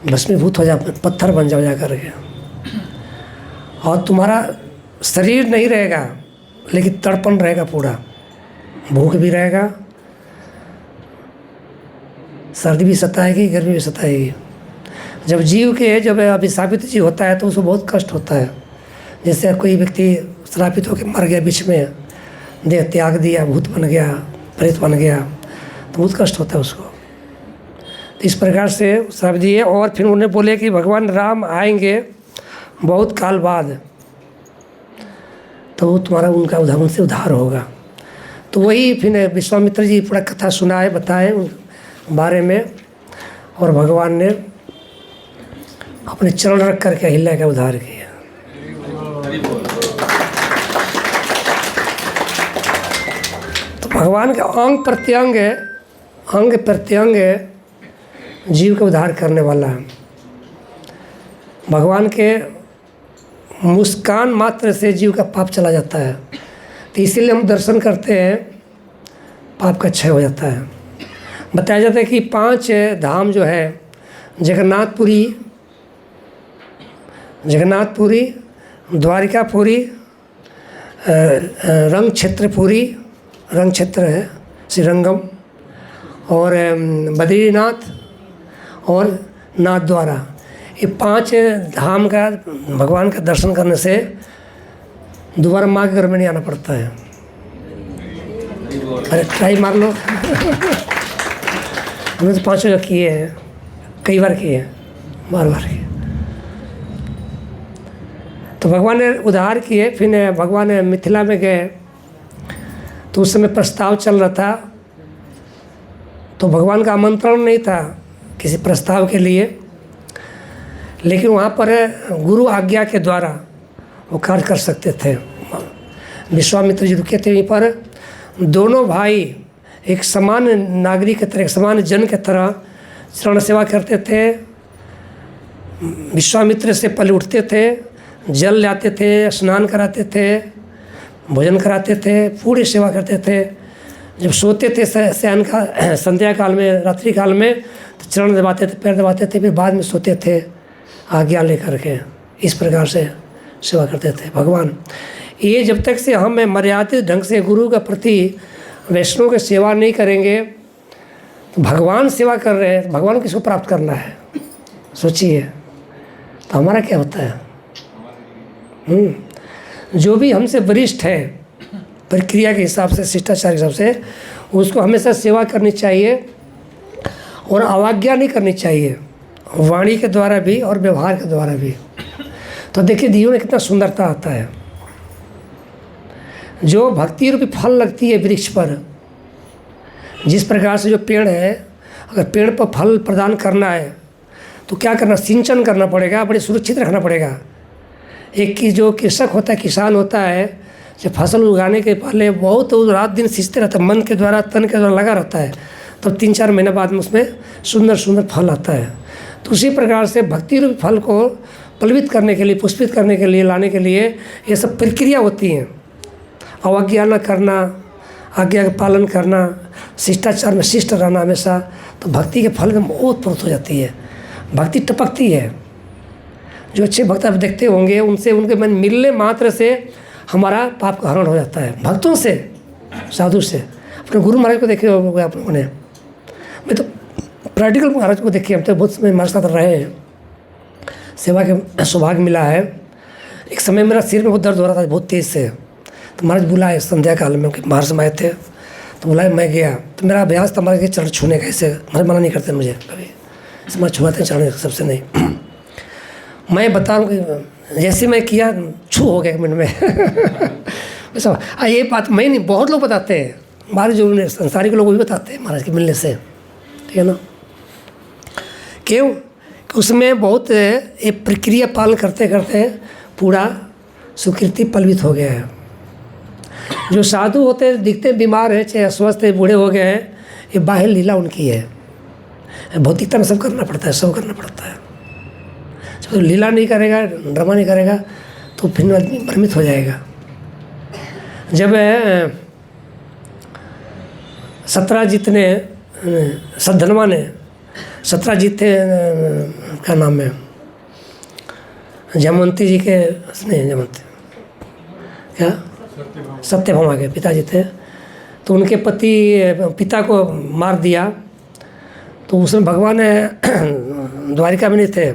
भस्मीभूत हो जाओ, पत्थर बन जाओ जा करके, और तुम्हारा शरीर नहीं रहेगा लेकिन तड़पन रहेगा, पूरा भूख भी रहेगा, सर्दी भी सताएगी, गर्मी भी सताएगी। जब जीव के जब अभिशापित जीव होता है तो उसको बहुत कष्ट होता है। जैसे कोई व्यक्ति श्रापित होकर मर गया, बीच में देह त्याग दिया, भूत बन गया, प्रेत बन गया, तो बहुत कष्ट होता है उसको। तो इस प्रकार से श्राप दिए। और फिर उन्हें बोले कि भगवान राम आएंगे बहुत काल बाद, तो तुम्हारा उनका उनसे उद्धार होगा। तो वही फिर विश्वामित्र जी पूरा कथा सुनाए, बताए, बारे में, और भगवान ने अपने चरण रख करके अहिल्या का उद्धार किया। तो भगवान का अंग प्रत्यंग जीव का उद्धार करने वाला है। भगवान के मुस्कान मात्र से जीव का पाप चला जाता है। तो इसीलिए हम दर्शन करते हैं, पाप का क्षय हो जाता है। बताया जाता है कि 5 धाम जो है, जगन्नाथपुरी, द्वारिकापुरी, रंग क्षेत्र है श्रीरंगम, और बद्रीनाथ और नाथ द्वारा, ये 5 धाम का भगवान का दर्शन करने से दोबारा माँ के घर में नहीं आना पड़ता है। अरे ट्राई मार लो। हमने तो 5 जगह किए हैं, कई बार किए हैं, बार किए। तो भगवान ने उद्धार किए। फिर भगवान मिथिला में गए, तो उस समय प्रस्ताव चल रहा था। तो भगवान का आमंत्रण नहीं था किसी प्रस्ताव के लिए, लेकिन वहाँ पर गुरु आज्ञा के द्वारा वो कार्य कर सकते थे। विश्वामित्र जी रुके थे वहीं पर। दोनों भाई एक समान नागरिक की तरह, एक समान जन की तरह चरण सेवा करते थे। विश्वामित्र से पहले उठते थे, जल लाते थे, स्नान कराते थे, भोजन कराते थे, पूरी सेवा करते थे। जब सोते थे शयन का संध्या काल में, रात्रि काल में, तो चरण दबाते थे, पैर दबाते थे, फिर बाद में सोते थे आज्ञा लेकर के। इस प्रकार से सेवा करते थे भगवान। ये जब तक से हम मर्यादित ढंग से गुरु के प्रति वैष्णव की सेवा नहीं करेंगे, तो भगवान सेवा कर रहे हैं, भगवान किसको प्राप्त करना है सोचिए, तो हमारा क्या होता है? जो भी हमसे वरिष्ठ है प्रक्रिया के हिसाब से, शिष्टाचार के हिसाब से, उसको हमेशा सेवा करनी चाहिए और अवज्ञा नहीं करनी चाहिए, वाणी के द्वारा भी और व्यवहार के द्वारा भी। तो देखिए जीवन में कितना सुंदरता आता है। जो भक्ति रूपी फल लगती है वृक्ष पर, जिस प्रकार से जो पेड़ है, अगर पेड़ पर फल प्रदान करना है तो क्या करना, सिंचन करना पड़ेगा, बड़े सुरक्षित रखना पड़ेगा। एक की जो कृषक होता है, किसान होता है, जो फसल उगाने के पहले बहुत रात दिन सींचते रहता है, मन के द्वारा, तन के द्वारा लगा रहता है, तो 3-4 महीने बाद में उसमें सुंदर सुंदर फल आता है। तो उसी प्रकार से भक्ति रूपी फल को पल्वित करने के लिए, पुष्पित करने के लिए, लाने के लिए ये सब प्रक्रिया होती हैं। अवज्ञा न करना, आज्ञा का पालन करना, शिष्टाचार में शिष्ट रहना हमेशा, तो भक्ति के फल में बहुत पूर्त हो जाती है। भक्ति टपकती है। जो अच्छे भक्त आप देखते होंगे, उनसे उनके मन मिलने मात्र से हमारा पाप का हरण हो जाता है। भक्तों से, साधु से। अपने गुरु महाराज को देखे होंगे आप लोगों ने। मैं तो प्रैक्टिकल महाराज को देखे, हम तो बहुत समय हमारे साथ रहे हैं, सेवा के सौभाग्य मिला है। एक समय मेरा सिर में बहुत दर्द हो रहा था बहुत तेज़ से, तो महाराज बुलाए संध्या काल में, बाहर से आए थे, तो बुलाए, मैं गया। तो मेरा अभ्यास था महाराज के चरण छूने का, ऐसे महाराज मना नहीं करते मुझे कभी, इसे मैं छुआते हैं चरण सबसे नहीं। मैं बता रहा हूँ कि जैसे मैं किया, छू हो गया एक मिनट में। सब ये बात मैं नहीं, बहुत लोग बताते हैं, बाहर जो संसारिक लोग भी बताते हैं महाराज के मिलने से, ठीक है ना। क्यों? कि उसमें बहुत ये प्रक्रिया पालन करते करते पूरा सुकृति पल्वित हो गया है। जो साधु होते हैं, दिखते बीमार है, चाहे अस्वस्थ है, बूढ़े हो गए हैं, ये बाह्य लीला उनकी है। भौतिकता में सब करना पड़ता है, सब करना पड़ता है। जब लीला नहीं करेगा, ड्रामा नहीं करेगा, तो फिर आदमी भ्रमित हो जाएगा। जब 17 ने सद्धनवा ने 17 थे, क्या नाम है, जयमंती जी के स्नेह, जयमंती क्या सत्यभामा के पिताजी थे, तो उनके पिता को मार दिया। तो उसमें भगवान द्वारिका में नहीं थे,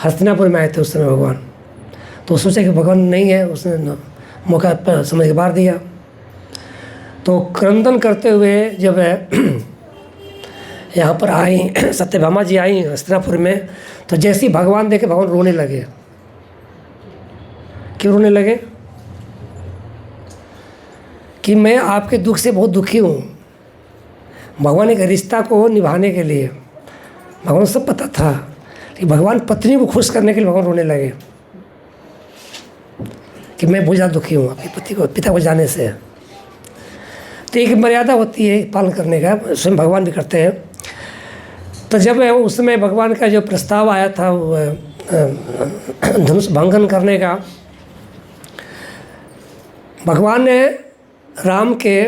हस्तिनापुर में आए थे उस समय भगवान। तो सोचा कि भगवान नहीं है, उसने मौका पर समझ के मार दिया। तो क्रंदन करते हुए जब यहाँ पर आई, सत्यभामा जी आई हस्तिनापुर में, तो जैसे ही भगवान देखे, भगवान रोने लगे। क्यों रोने लगे? कि मैं आपके दुख से बहुत दुखी हूँ, भगवान एक रिश्ता को निभाने के लिए, भगवान को सब पता था कि भगवान पत्नी को खुश करने के लिए भगवान रोने लगे कि मैं बहुत ज़्यादा दुखी हूँ अपने पति को, पिता को जाने से। तो एक मर्यादा होती है पालन करने का, स्वयं भगवान भी करते हैं। तो जब उस समय भगवान का जो प्रस्ताव आया था धनुष भंगन करने का, भगवान ने राम के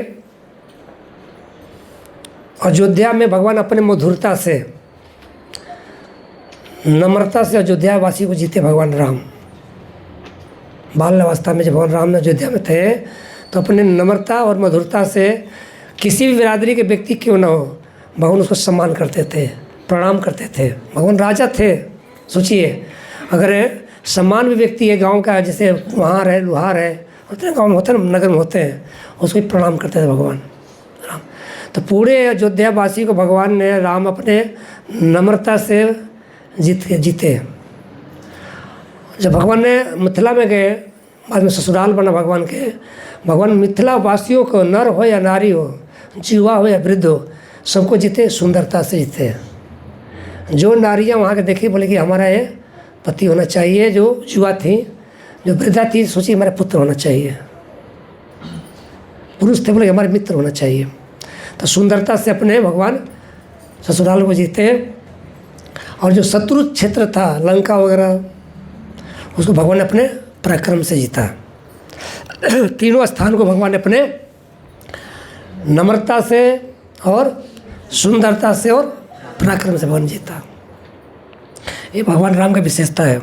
अयोध्या में भगवान अपने मधुरता से, नम्रता से अयोध्या वासी को जीते भगवान राम। बाल अवस्था में जब भगवान राम ने अयोध्या में थे तो अपने नम्रता और मधुरता से किसी भी बिरादरी के व्यक्ति क्यों ना हो, भगवान उसको सम्मान करते थे, प्रणाम करते थे। भगवान राजा थे, सोचिए अगर सम्मान भी व्यक्ति है गांव का, जैसे कुम्हार है, लुहार है, होते हैं गाँव में, होते हैं नगर में होते हैं, उसको भी प्रणाम करते थे भगवान राम। तो पूरे अयोध्या वासी को भगवान ने, राम अपने नम्रता से जीते। जब भगवान ने मिथिला में गए, बाद में ससुराल बना भगवान के, भगवान मिथिला वासियों को, नर हो या नारी हो, युवा हो या वृद्ध हो, सबको जीते, सुंदरता से जीते। जो नारियां वहाँ के देखी बोले कि हमारा ये पति होना चाहिए, जो युवा थी, जो वृद्धा थी, सोची हमारा पुत्र होना चाहिए, पुरुष थे बोले हमारे मित्र होना चाहिए। तो सुंदरता से अपने भगवान ससुराल को जीते। और जो शत्रु क्षेत्र था, लंका वगैरह, उसको भगवान ने अपने पराक्रम से जीता। तीनों स्थान को भगवान ने अपने नम्रता से और सुंदरता से और पराक्रम से भगवान जीता। ये भगवान राम का विशेषता है।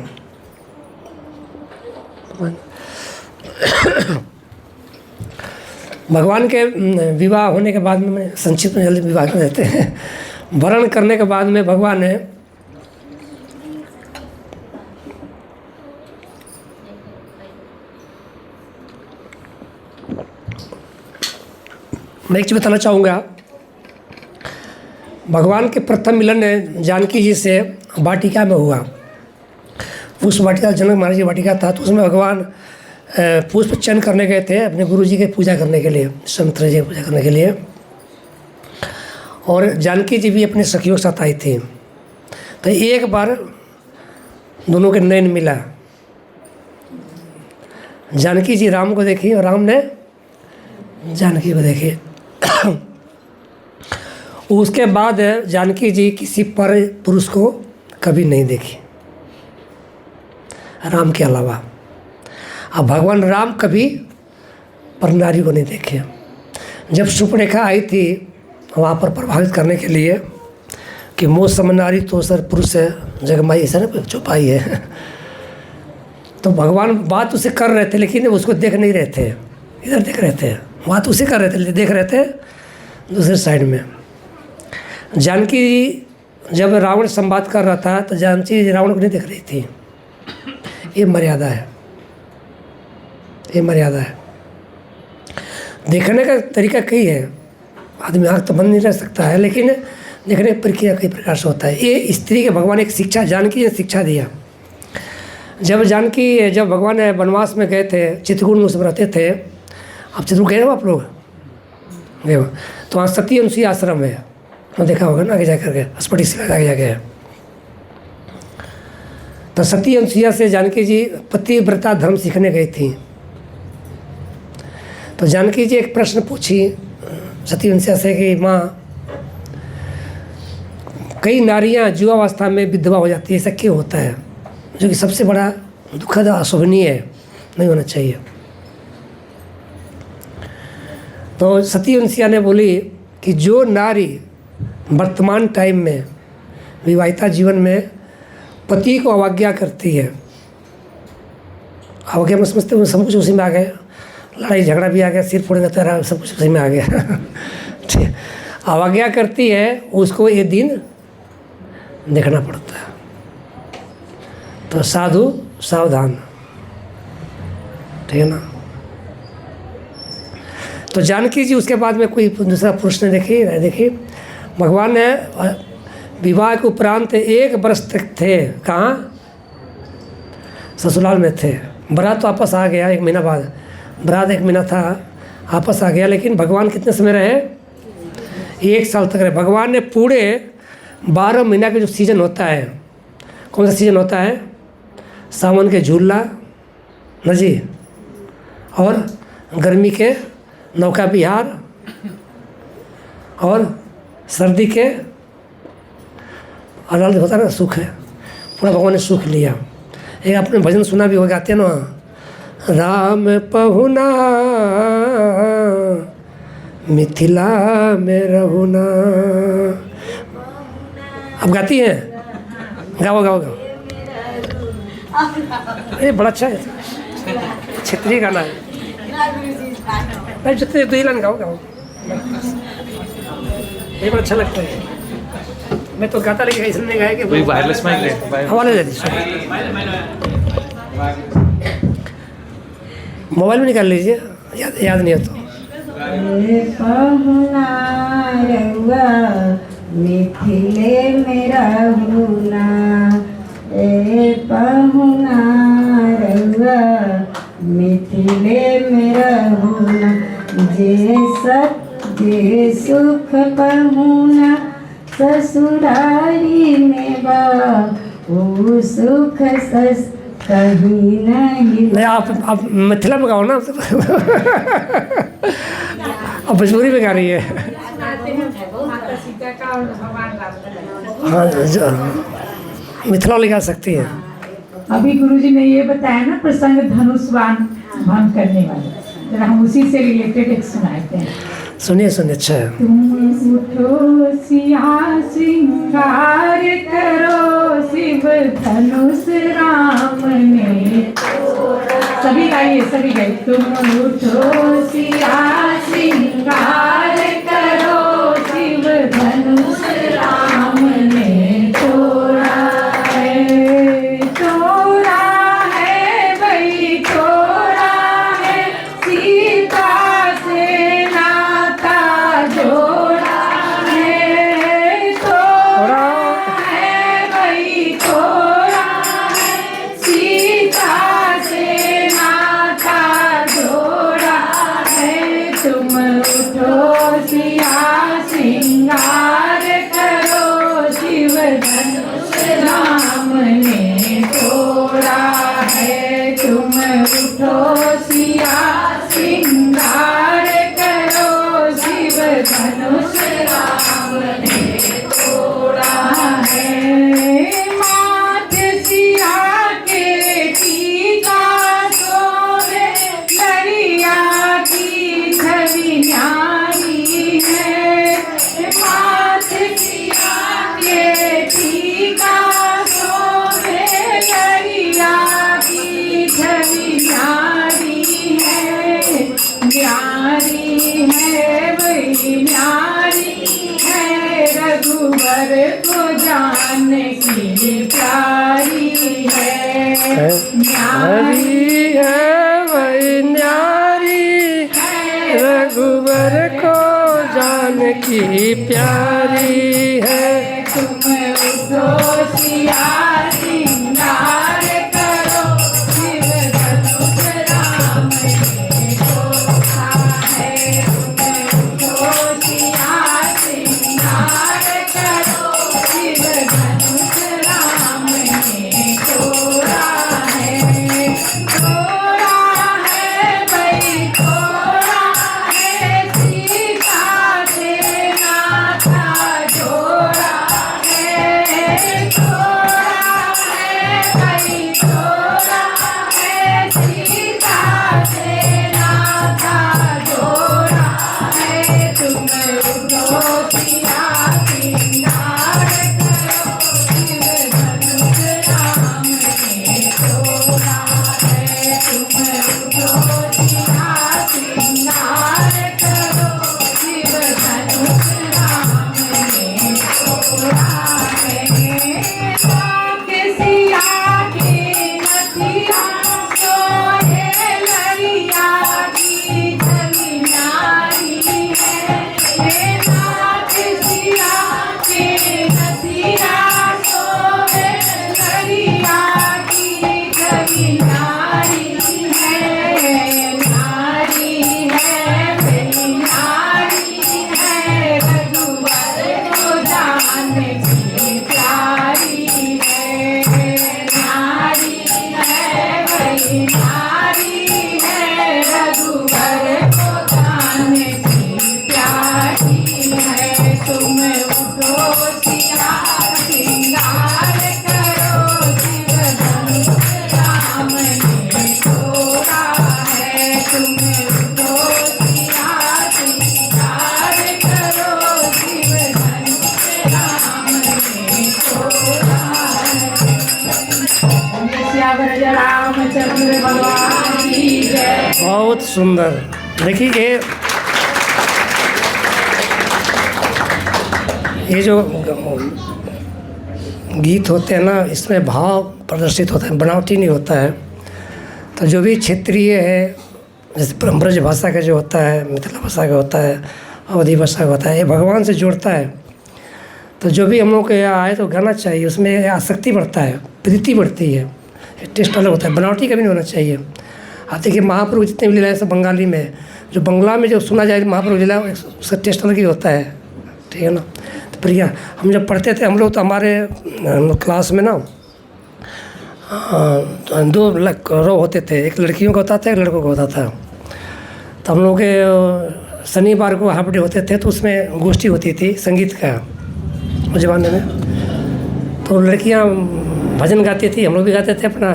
भगवान के विवाह होने के बाद में, संक्षिप्त में जल्दी विवाह कर देते हैं, वर्ण करने के बाद में भगवान ने मैं एक चीज़ बताना चाहूँगा। भगवान के प्रथम मिलन जानकी जी से वाटिका में हुआ। उस वाटिका जनक महाराज की वाटिका था, तो उसमें भगवान पुष्प चयन करने गए थे अपने गुरु जी की पूजा करने के लिए, संत जी की पूजा करने के लिए। और जानकी जी भी अपने सखियों के साथ आई थी। तो एक बार दोनों के नयन मिला, जानकी जी राम को देखी और राम ने जानकी को देखी। उसके बाद जानकी जी किसी पर पुरुष को कभी नहीं देखी राम के अलावा। अब भगवान राम कभी पर नारी को नहीं देखे। जब सुपर्णरेखा आई थी वहाँ पर प्रभावित करने के लिए कि मोह सम नारी तो सर पुरुष है जगमाई, ऐसा ना चौपाई है, तो भगवान बात उसे कर रहे थे लेकिन उसको देख नहीं रहे थे, इधर देख रहे थे, बात उसे कर रहे थे, देख रहे थे दूसरे साइड में। जानकी जी जब रावण संवाद कर रहा था तो जानकी जी रावण को नहीं देख रही थी। ये मर्यादा है, ये मर्यादा है। देखने का तरीका कई है, आदमी आँख तो बंद नहीं रह सकता है, लेकिन देखने की प्रक्रिया कई प्रकार से होता है। ये स्त्री के भगवान एक शिक्षा, जानकी ने शिक्षा दिया। जब भगवान वनवास में गए थे, चित्रकूट में उसमें रहते थे। आप चित्रकूट गए हो आप लोग? गए हो? तो वहाँ सती अनुसुईया आश्रम है, तो देखा होगा ना, आगे जा करके अस्पटी से आगे जाके है। तो सती अनुसुईया से जानकी जी पतिव्रता धर्म सीखने गई थी। तो जानकी जी एक प्रश्न पूछी सती अनुसुईया से कि माँ, कई नारियाँ युवावस्था में विधवा हो जाती है, ऐसा क्यों होता है? जो कि सबसे बड़ा दुखद अशोभनीय है, नहीं होना चाहिए। तो सती अनुसुईया ने बोली कि जो नारी वर्तमान टाइम में विवाहिता जीवन में पति को अवज्ञा करती है, अवज्ञा में समझते सब कुछ उसी में आ गए, लड़ाई झगड़ा भी आ गया, सिर फोड़ने का तरह सब कुछ उसी में आ गया। ठीक, अवज्ञा करती है, उसको ये दिन देखना पड़ता है। तो साधु सावधान, ठीक है ना। तो जानकी जी उसके बाद में कोई दूसरा पुरुष ने देखी। भगवान ने विवाह के उपरांत 1 वर्ष तक थे, कहाँ? ससुराल में थे। बारात तो वापस आ गया 1 महीना बाद, बारात 1 महीना था, वापस आ गया। लेकिन भगवान कितने समय रहे? 1 साल तक रहे। भगवान ने पूरे 12 महीना का जो सीजन होता है, कौन सा सीजन होता है? सावन के झूला न जी, और गर्मी के नौका विहार, और सर्दी के अलग होता है ना सुख है, पूरा भगवान ने सुख लिया। एक आपने भजन सुना भी हो, गाते हैं ना, राम पहुना मिथिला में रहुना। अब गाती हैं? गाओ गाओ गाओ। ये बड़ा अच्छा है, क्षेत्रीय गाना है। जितने 2 लाइन गाओ गाओ, ये बड़ा अच्छा लगता है। मैं तो गाता लेकिन ऐसा नहीं गाया कि कोई वायरलेस माइक ले, हवाले दे दीजिए, मोबाइल में निकाल लीजिए, याद नहीं हो तो। पहुना रहुआ मिथिले में रहुना, पहुना रहुआ मिथिले में रहुना, जे सुख पहुना ससुरारी में बा, वो सुख सस कहीं नहीं। आप मिथिला में गाओ ना, अब भोजपुरी में गा रही है। हाँ, मिथिला वाली गा सकती है। अभी गुरुजी ने ये बताया ना प्रसंग धनुष्वान भंग करने वाले, जरा हम उसी से रिलेटेड एक सुनाते हैं। सुनिए सुनिए, अच्छा है। तुम उठो सिया श्रृंगार करो, शिव धनुष राम ने तोड़ा। सभी गाइए, सभी गाइए। तुम उठो सिया श्रृंगार करो, शिव धनुष राम ने तोड़ा है, तोड़ा है भाई, तोड़ा है सीता से नाता जोड़ा है, तोड़ा है भाई, तोड़ा है सीता से नाता जोड़ा है। तुम उठो सिया श्रृंगार करो, शिव धनुष राम ने तोड़ा है। तुम उठो सिया श्रृंगार करो, शिव धनुष राम ने तोड़ा है। माथ सिया के टीका सोहे, लड़िया की छवि न्यारी है। माथ सिया के टीका सोहे, लड़िया की छवि न्यारी है, न्यारी है वही न्यारी है, रघुवर को जानने की प्यारी है, न्यारी है वही न्यारी, रघुवर को जान की प्यारी है। तुम उठो सिया श्रृंगार करो, शिव धनुष राम ने तोड़ा है। तुम उठो सिया श्रृंगार करो, शिव धनुष राम ने तोड़ा है, तोड़ा है भाई, तोड़ा है सीता से नाता जोड़ा है, तोड़ा नारी है रघुवर को जाने की प्यारी है। तुम उठो सिया श्रृंगार करो शिव धनुष राम ने तोड़ा है। तुम उठो सिया श्रृंगार करो शिव धनुष राम ने तोड़ा है। श्यावर रामचंद्र भगवान की जय। बहुत सुंदर। देखिए ये जो गीत होते हैं ना, इसमें भाव प्रदर्शित होता है, बनावटी नहीं होता है। तो जो भी क्षेत्रीय है, जैसे ब्रज भाषा का जो होता है, मिथिला भाषा का होता है, अवधी भाषा का होता है, ये भगवान से जुड़ता है। तो जो भी हम लोग के यहाँ आए तो गाना चाहिए, उसमें आसक्ति बढ़ता है, प्रीति बढ़ती है, टेस्ट अलग होता है, बनावटी कभी नहीं होना चाहिए। आप देखिए महाप्रभु जितने भी लीलाएँ सब बंगाली में, जो बंगला में जो सुना जाए महाप्रभु लीला, उसका टेस्ट अलग ही होता है, ठीक है ना। तो प्रिया हम जब पढ़ते थे, हम लोग तो हमारे क्लास में ना 2 रो होते थे, एक लड़कियों का होता था, एक लड़कों का होता था। तो हम लोग के शनिवार को हाफ डे होते थे, तो उसमें गोष्ठी होती थी संगीत का उस ज़माने में। तो लड़कियां भजन गाती थी, हम लोग भी गाते थे अपना।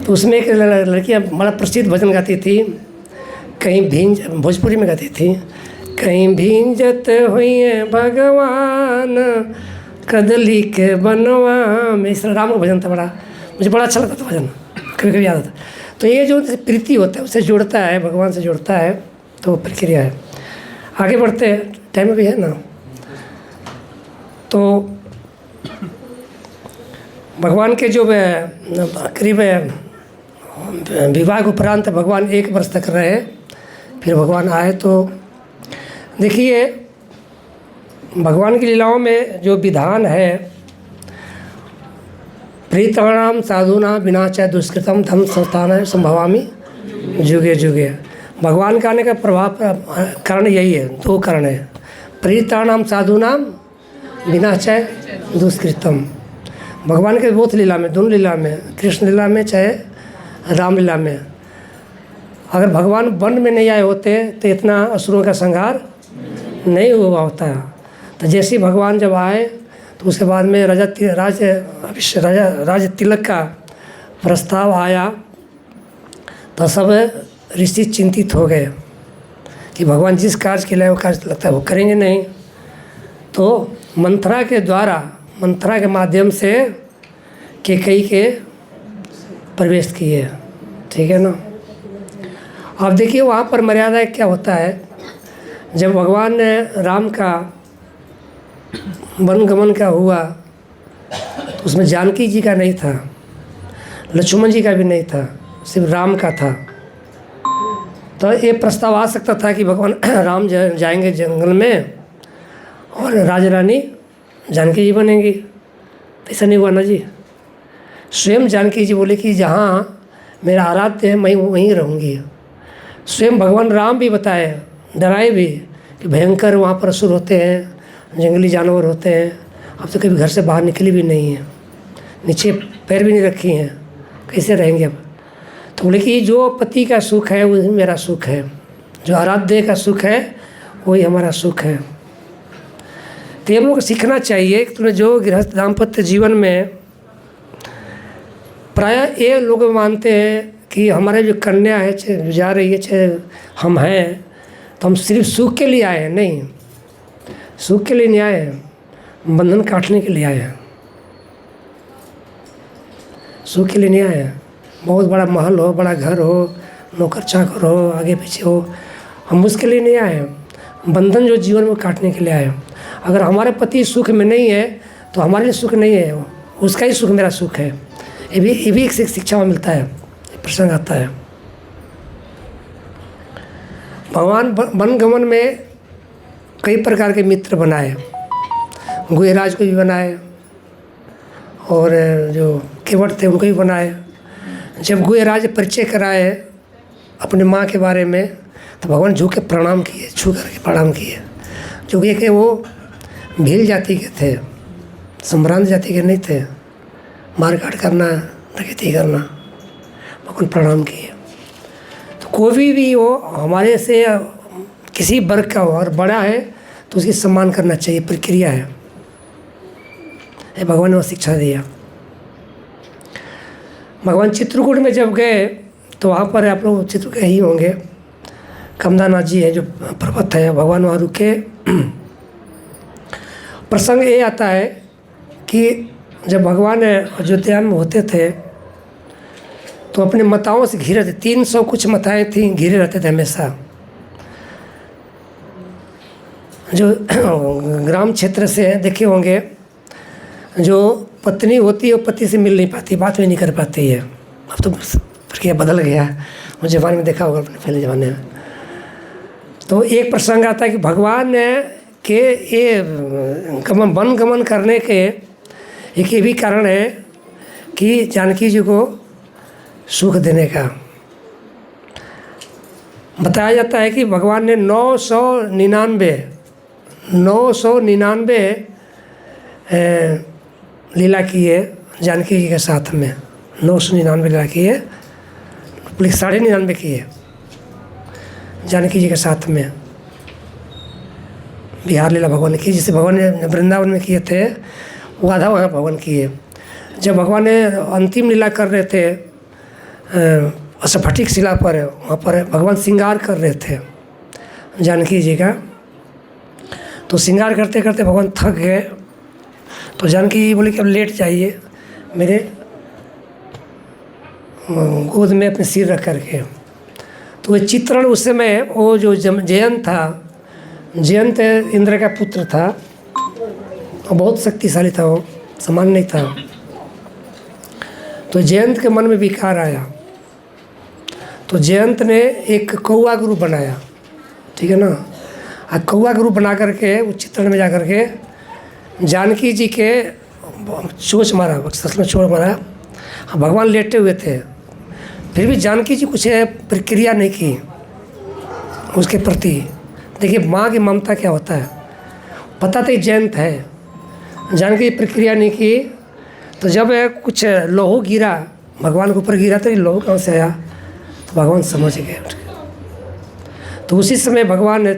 तो उसमें एक लड़कियां बड़ा प्रसिद्ध भजन गाती थी, कहीं भींज, भोजपुरी में गाती थी, कहीं भींजत हुई भगवान कदली के बनवा में। इस राम का भजन था, बड़ा मुझे बड़ा अच्छा लगता था भजन, कभी कभी याद आता। तो ये जो प्रीति होता है उससे जुड़ता है, भगवान से जुड़ता है, तो प्रक्रिया है। आगे बढ़ते हैं, टाइम भी है ना। तो भगवान के जो करीब विवाह के उपरांत भगवान 1 वर्ष तक रहे, फिर भगवान आए। तो देखिए भगवान की लीलाओं में जो विधान है, प्रीताणाम साधुना विनाश दुष्कृतम धम संस्थान संभवामी जुगे जुगे। भगवान का आने का प्रभाव कारण यही है, 2 कारण है, प्रीताणाम साधुनाम विनाश दुष्कृतम। भगवान के बहुत लीला में, दोनों लीला में, कृष्ण लीला में चाहे रामलीला में, अगर भगवान वन में नहीं आए होते तो इतना असुरों का संहार नहीं हुआ होता। तो जैसे ही भगवान जब आए तो उसके बाद में राज तिलक का प्रस्ताव आया, तो सब ऋषि चिंतित हो गए कि भगवान जिस कार्य के लिए वो कार्य लगता है वो करेंगे नहीं। तो मंत्रा के द्वारा, मंत्रा के माध्यम से कैकेयी के प्रवेश किए, ठीक है ना। अब देखिए वहाँ पर मर्यादा क्या होता है। जब भगवान राम का वनगमन का हुआ तो उसमें जानकी जी का नहीं था, लक्ष्मण जी का भी नहीं था, सिर्फ राम का था। तो ये प्रस्ताव आ सकता था कि भगवान राम जाएंगे जंगल में और राजा रानी जानकी जी बनेंगी। ऐसा नहीं हुआ ना जी। स्वयं जानकी जी बोले कि जहाँ मेरा आराध्य है मैं वहीं रहूँगी। स्वयं भगवान राम भी बताए, डराए भी कि भयंकर वहाँ पर असुर होते हैं, जंगली जानवर होते हैं, अब तो कभी घर से बाहर निकली भी नहीं है, नीचे पैर भी नहीं रखी हैं, कैसे रहेंगे अब। तो बोले कि जो पति का सुख है वही मेरा सुख है, जो आराध्य का सुख है वही हमारा सुख है। तो हम लोग को सीखना चाहिए कि तुमने जो गृहस्थ दाम्पत्य जीवन में, प्रायः ये लोग मानते हैं कि हमारे जो कन्या है चाहे जा रही है चाहे हम हैं, तो हम सिर्फ सुख के लिए आए हैं। नहीं, सुख के लिए नहीं आए हैं, बंधन काटने के लिए आए हैं, सुख के लिए नहीं आए हैं। बहुत बड़ा महल हो, बड़ा घर हो, नौकर चाकर हो, आगे पीछे हो, हम उसके लिए नहीं आए हैं, बंधन जो जीवन में काटने के लिए आए हैं। अगर हमारे पति सुख में नहीं है तो हमारे लिए सुख नहीं है, उसका ही सुख मेरा सुख है। ये भी एक शिक्षा में मिलता है, प्रसंग आता है। भगवान वनगमन में कई प्रकार के मित्र बनाए, गुहराज को भी बनाए और जो केवट थे उनको भी बनाए। जब गुहराज परिचय कराए अपने माँ के बारे में तो भगवान झुक के प्रणाम किए, छू करके प्रणाम किए। जो कि वो भील जाति के थे, संभ्रांत जाति के नहीं थे, मारकाट करना, डकैती करना। भगवान प्रणाम किए। तो कोई भी हो हमारे से किसी वर्ग का हो और बड़ा है तो उसकी सम्मान करना चाहिए, प्रक्रिया है। ये भगवान ने वो शिक्षा दिया। भगवान चित्रकूट में जब गए तो वहाँ पर आप लोग चित्र गए ही होंगे, कमदानाथ जी है जो पर्वत है, भगवान वहाँ रुके। प्रसंग ये आता है कि जब भगवान अयोध्या में होते थे तो अपने माताओं से घिरे थे, 300 कुछ माताएं थीं, घिरे रहते थे हमेशा। जो ग्राम क्षेत्र से देखे होंगे, जो पत्नी होती है वो पति से मिल नहीं पाती, बात भी नहीं कर पाती है। अब तो प्रक्रिया बदल गया है, वो जमाने में देखा होगा अपने पहले ज़माने में। तो एक प्रसंग आता है कि भगवान के ये वन गमन करने के एक ये भी कारण है कि जानकी जी को सुख देने का। बताया जाता है कि भगवान ने 999 लीला की है जानकी जी के साथ में। 999 लीला की है, 99.5 की है जानकी जी के साथ में। बिहार लीला भगवान ने की, जिसे भगवान ने वृंदावन में किए थे वो आधा वहाँ भगवान किए। जब भगवान ने अंतिम लीला कर रहे थे स्फटिक शिला पर, वहाँ पर भगवान श्रृंगार कर रहे थे जानकी जी का। तो श्रृंगार करते करते भगवान थक गए, तो जानकी जी बोले कि अब लेट जाइए मेरे गोद में अपने सिर रख करके। तो वो चित्रण उस समय वो जो जयंत था, जयंत इंद्र का पुत्र था और बहुत शक्तिशाली था, वो सामान्य नहीं था। तो जयंत के मन में विकार आया, तो जयंत ने एक कौआ गुरु बनाया, ठीक है ना। और कौआ गुरु बना करके उस चित्रण में जा करके जानकी जी के चोंच मारा, सच में चोट मारा। भगवान लेटे हुए थे, फिर भी जानकी जी कुछ प्रक्रिया नहीं की उसके प्रति। देखिए माँ की ममता क्या होता है, पता था जयंत है, जानकी प्रक्रिया नहीं की। तो जब कुछ लोहू गिरा भगवान के ऊपर गिरा तो ये लोहू कहाँ से आया, तो भगवान समझ गए। तो उसी समय भगवान ने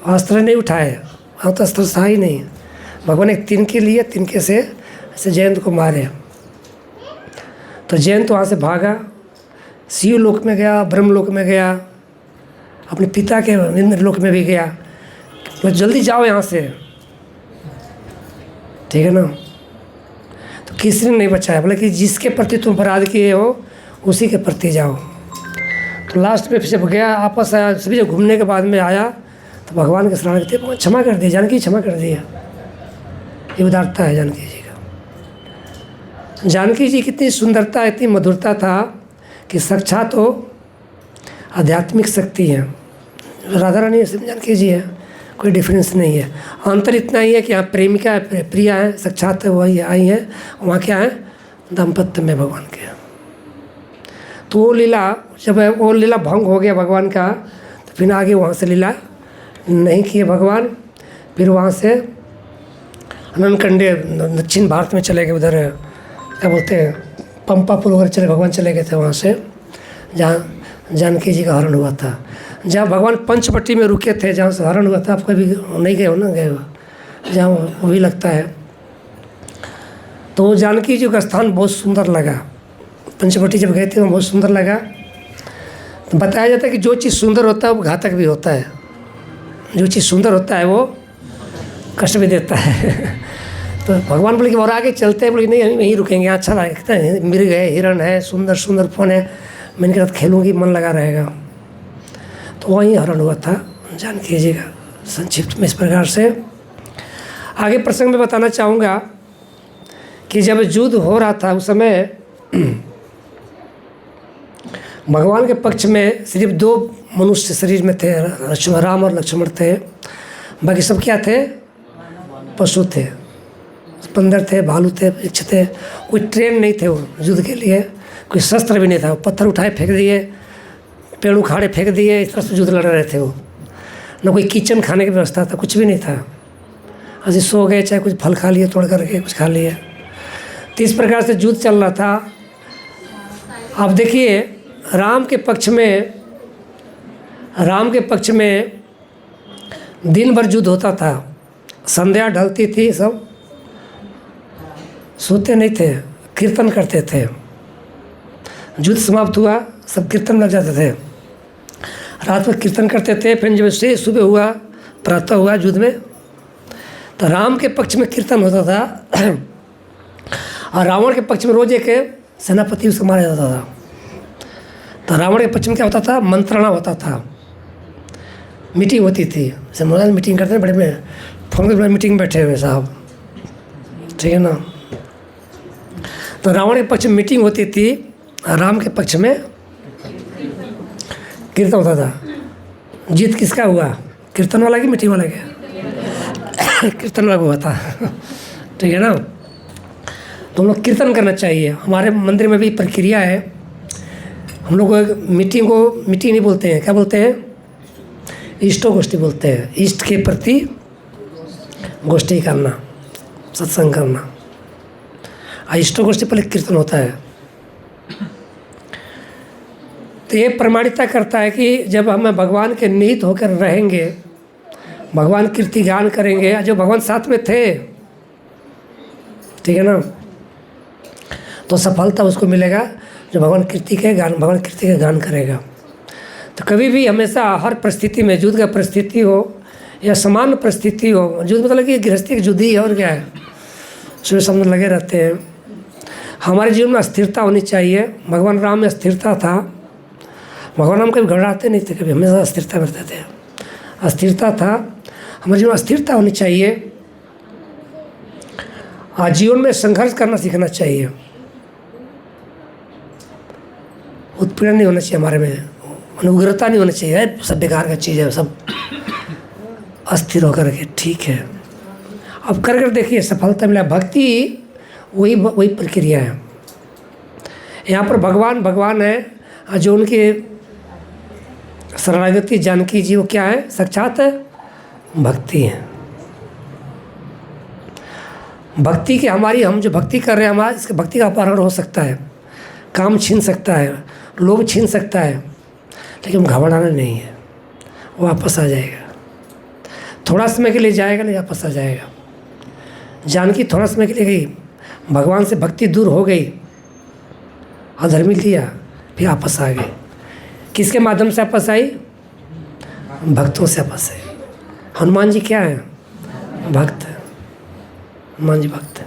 अस्त्र नहीं उठाए, वहाँ तो अस्त्र था ही नहीं। भगवान एक तिनके लिए, तिनके से ऐसे जयंत को मारे। तो जयंत वहाँ से भागा, शिव लोक में गया, ब्रह्म लोक में गया, अपने पिता के इंद्र लोक में भी गया। तो जल्दी जाओ यहाँ से, ठीक है ना। तो किसी ने नहीं बचाया, बोले कि जिसके प्रति तुम अपराध किए हो उसी के प्रति जाओ। तो लास्ट में जब गया वापस आया, सभी जब घूमने के बाद में आया तो भगवान के शरण थे, क्षमा कर दिया, जानकी क्षमा कर दिया। ये उदारता है जानकी जी का। जानकी जी कितनी सुंदरता, इतनी मधुरता था कि साक्षात हो आध्यात्मिक शक्ति है। राधा रानी जानकी जी है, कोई डिफरेंस नहीं है। अंतर इतना ही है कि यहाँ प्रेमिका प्रिया है, साक्षात वही आई है, वहाँ क्या है दाम्पत्य में भगवान के। तो वो लीला, जब वो लीला भंग हो गया भगवान का, तो फिर आगे वहाँ से लीला नहीं किए भगवान। फिर वहाँ से अननकंडे दक्षिण भारत में चले गए, उधर क्या बोलते हैं पंपापुर वगैरह चले, भगवान चले गए थे वहाँ से, जहाँ जानकी जी का हरण हुआ था। जहाँ भगवान पंचवटी में रुके थे, जहाँ से हरण हुआ था, आप कभी नहीं गए हो ना, गए हो जहाँ वो भी लगता है। तो जानकी जी का स्थान बहुत सुंदर लगा। पंचवटी जब गए थे तो बहुत सुंदर लगा। तो बताया जाता है कि जो चीज़ सुंदर होता है वो घातक भी होता है, जो चीज़ सुंदर होता है वो कष्ट भी देता है। तो भगवान बोले कि और आगे चलते हैं, बोले नहीं हम यहीं रुकेंगे, अच्छा लगता है, मृग है, हिरण है, सुंदर सुंदर फन है, मैं इनके साथ खेलूँगी, मन लगा रहेगा। तो वहीं हरण हुआ था जानकी जी का। संक्षिप्त में इस प्रकार से आगे प्रसंग में बताना चाहूँगा कि जब युद्ध हो रहा था उस समय भगवान के पक्ष में सिर्फ 2 मनुष्य शरीर में थे, राम और लक्ष्मण थे, बाकी सब क्या थे पशु थे, बंदर थे, भालू थे, वृक्ष थे। कोई ट्रेन नहीं थे वो युद्ध के लिए, कोई शस्त्र भी नहीं था। पत्थर उठाए फेंक दिए, पेड़ उखाड़े फेंक दिए, इस तरह से युद्ध लड़ रहे थे वो। न कोई किचन खाने की व्यवस्था था, कुछ भी नहीं था। ऐसे सो गए, चाहे कुछ फल खा लिए, तोड़ करके कुछ खा लिए। तो इस प्रकार से युद्ध चल रहा था। अब देखिए, राम के पक्ष में दिन भर युद्ध होता था, संध्या ढलती थी, सब सोते नहीं थे, कीर्तन करते थे। युद्ध समाप्त हुआ, सब कीर्तन लग जाते थे, रात में कीर्तन करते थे। फिर जब से सुबह हुआ, प्रातः हुआ युद्ध में, तो राम के पक्ष में कीर्तन होता था और रावण के पक्ष में रोज एक सेनापति उसको मारा जाता था। तो रावण के पक्ष में क्या होता था? मंत्रणा होता था, मीटिंग होती थी। जैसे मोबाइल मीटिंग करते हैं, बड़े में फोन के मीटिंग में बैठे हुए साहब, ठीक है ना। तो रावण के पक्ष में मीटिंग होती थी, राम के पक्ष में कीर्तन होता था। जीत किसका हुआ? कीर्तन वाला की मीटिंग वाला क्या? कीर्तन वाला हुआ था, ठीक है ना। तो हम लोग कीर्तन करना चाहिए। हमारे मंदिर में भी प्रक्रिया है, हम लोग मीटिंग को मीटिंग नहीं बोलते हैं, क्या बोलते हैं? इष्टो गोष्ठी बोलते हैं। इष्ट के प्रति गोष्ठी करना, सत्संग करना। इष्टो गोष्ठी पहले कीर्तन होता है। तो ये प्रमाणिकता करता है कि जब हम भगवान के निहित होकर रहेंगे, भगवान कीर्ति गान करेंगे, जो भगवान साथ में थे, ठीक है ना, तो सफलता उसको मिलेगा जो भगवान कीर्ति के गान करेगा। तो कभी भी हमेशा हर परिस्थिति में, युद्ध का परिस्थिति हो या सामान्य परिस्थिति हो, युद्ध मतलब कि गृहस्थी की युद्ध ही है, और क्या है, सुबह सामने लगे रहते हैं। हमारे जीवन में स्थिरता होनी चाहिए। भगवान राम में स्थिरता था। भगवान राम कभी घबराते नहीं थे, कभी हमेशा स्थिरता करते थे, स्थिरता था। हमारे जीवन में स्थिरता होनी चाहिए। जीवन में संघर्ष करना सीखना चाहिए। उत्पीड़न नहीं होना चाहिए हमारे में, उग्रता नहीं होनी चाहिए, सब बेकार का चीज़ है, सब अस्थिर होकर के, ठीक है। अब कर देखिए, सफलता मिला। भक्ति वही प्रक्रिया है। यहाँ पर भगवान है, जो उनके शरणागति जानकी जी, वो क्या है? साक्षात भक्ति है। भक्ति के हम जो भक्ति कर रहे हैं, हमारा इसके भक्ति का अपहरण हो सकता है, काम छीन सकता है, लोभ छीन सकता है, लेकिन घबराना नहीं है, वो वापस आ जाएगा। थोड़ा समय के लिए जाएगा, नहीं वापस आ जाएगा। जानकी थोड़ा समय के लिए गई, भगवान से भक्ति दूर हो गई, अधर्मी लिया, फिर वापस आ गई। किसके माध्यम से वापस आई? भक्तों से वापस आई। हनुमान जी क्या है? भक्त। हनुमान जी भक्त है।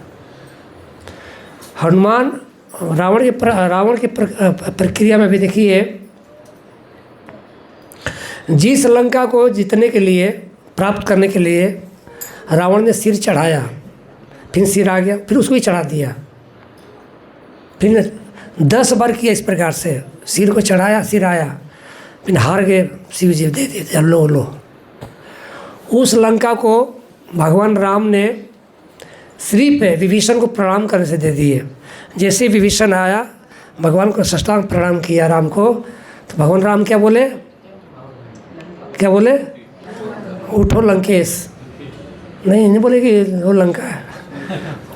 हनुमान रावण की प्रक्रिया में भी देखिए, जिस लंका को जीतने के लिए, प्राप्त करने के लिए रावण ने सिर चढ़ाया, फिर सिर आ गया, फिर उसको ही चढ़ा दिया, फिर 10 बार किया इस प्रकार से, सिर को चढ़ाया, सिर आया, फिर हार गए, शिव जी दे दिए, लो। उस लंका को भगवान राम ने श्री पे विभीषण को प्रणाम करने से दे दिए। जैसे विभीषण आया, भगवान को साष्टांग प्रणाम किया राम को, तो भगवान राम क्या बोले? उठो लंकेश। नहीं बोले कि वो लंका है,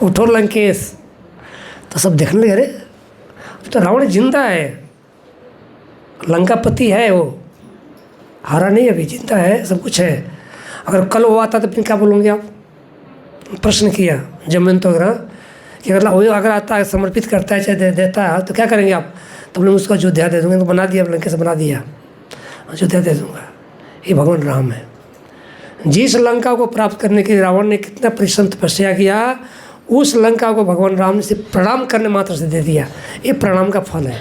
उठो लंकेश। तो सब देखने लगे, अरे तो रावण जिंदा है, लंकापति है, वो हारा नहीं, अभी जिंदा है, सब कुछ है। अगर कल वो आता तो फिर क्या बोलोगे आप? प्रश्न किया जमवंतो वगैरह कि अगर आता है, समर्पित करता है, चाहे देता है, तो क्या करेंगे आप? तो बोले उसको अयोध्या दे दूँगे। तो बना दिया, लंका से बना दिया, अयोध्या दे दूँगा। ये भगवान राम है। जिस लंका को प्राप्त करने के लिए रावण ने कितना परिश्रम तपस्या किया, उस लंका को भगवान राम ने सिर्फ प्रणाम करने मात्र से दे दिया। ये प्रणाम का फल है।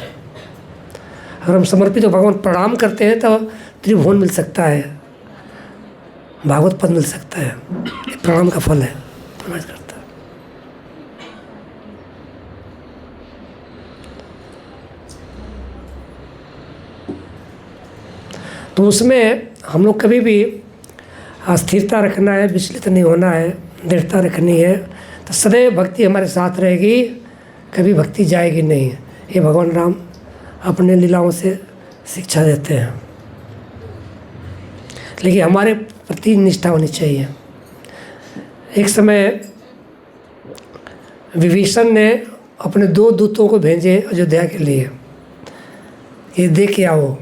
अगर हम समर्पित हो, भगवान प्रणाम करते हैं, तो त्रिभुवन मिल सकता है, भागवत पद मिल सकता है। ये प्रणाम का फल है, प्रणाम करता है। तो उसमें हम लोग कभी भी स्थिरता रखना है, विचलित नहीं होना है, दृढ़ता रखनी है, तो सदैव भक्ति हमारे साथ रहेगी, कभी भक्ति जाएगी नहीं। ये भगवान राम अपने लीलाओं से शिक्षा देते हैं। लेकिन हमारे प्रति निष्ठा होनी चाहिए। एक समय विभीषण ने अपने 2 दूतों को भेजे अयोध्या के लिए, ये दे के आओ,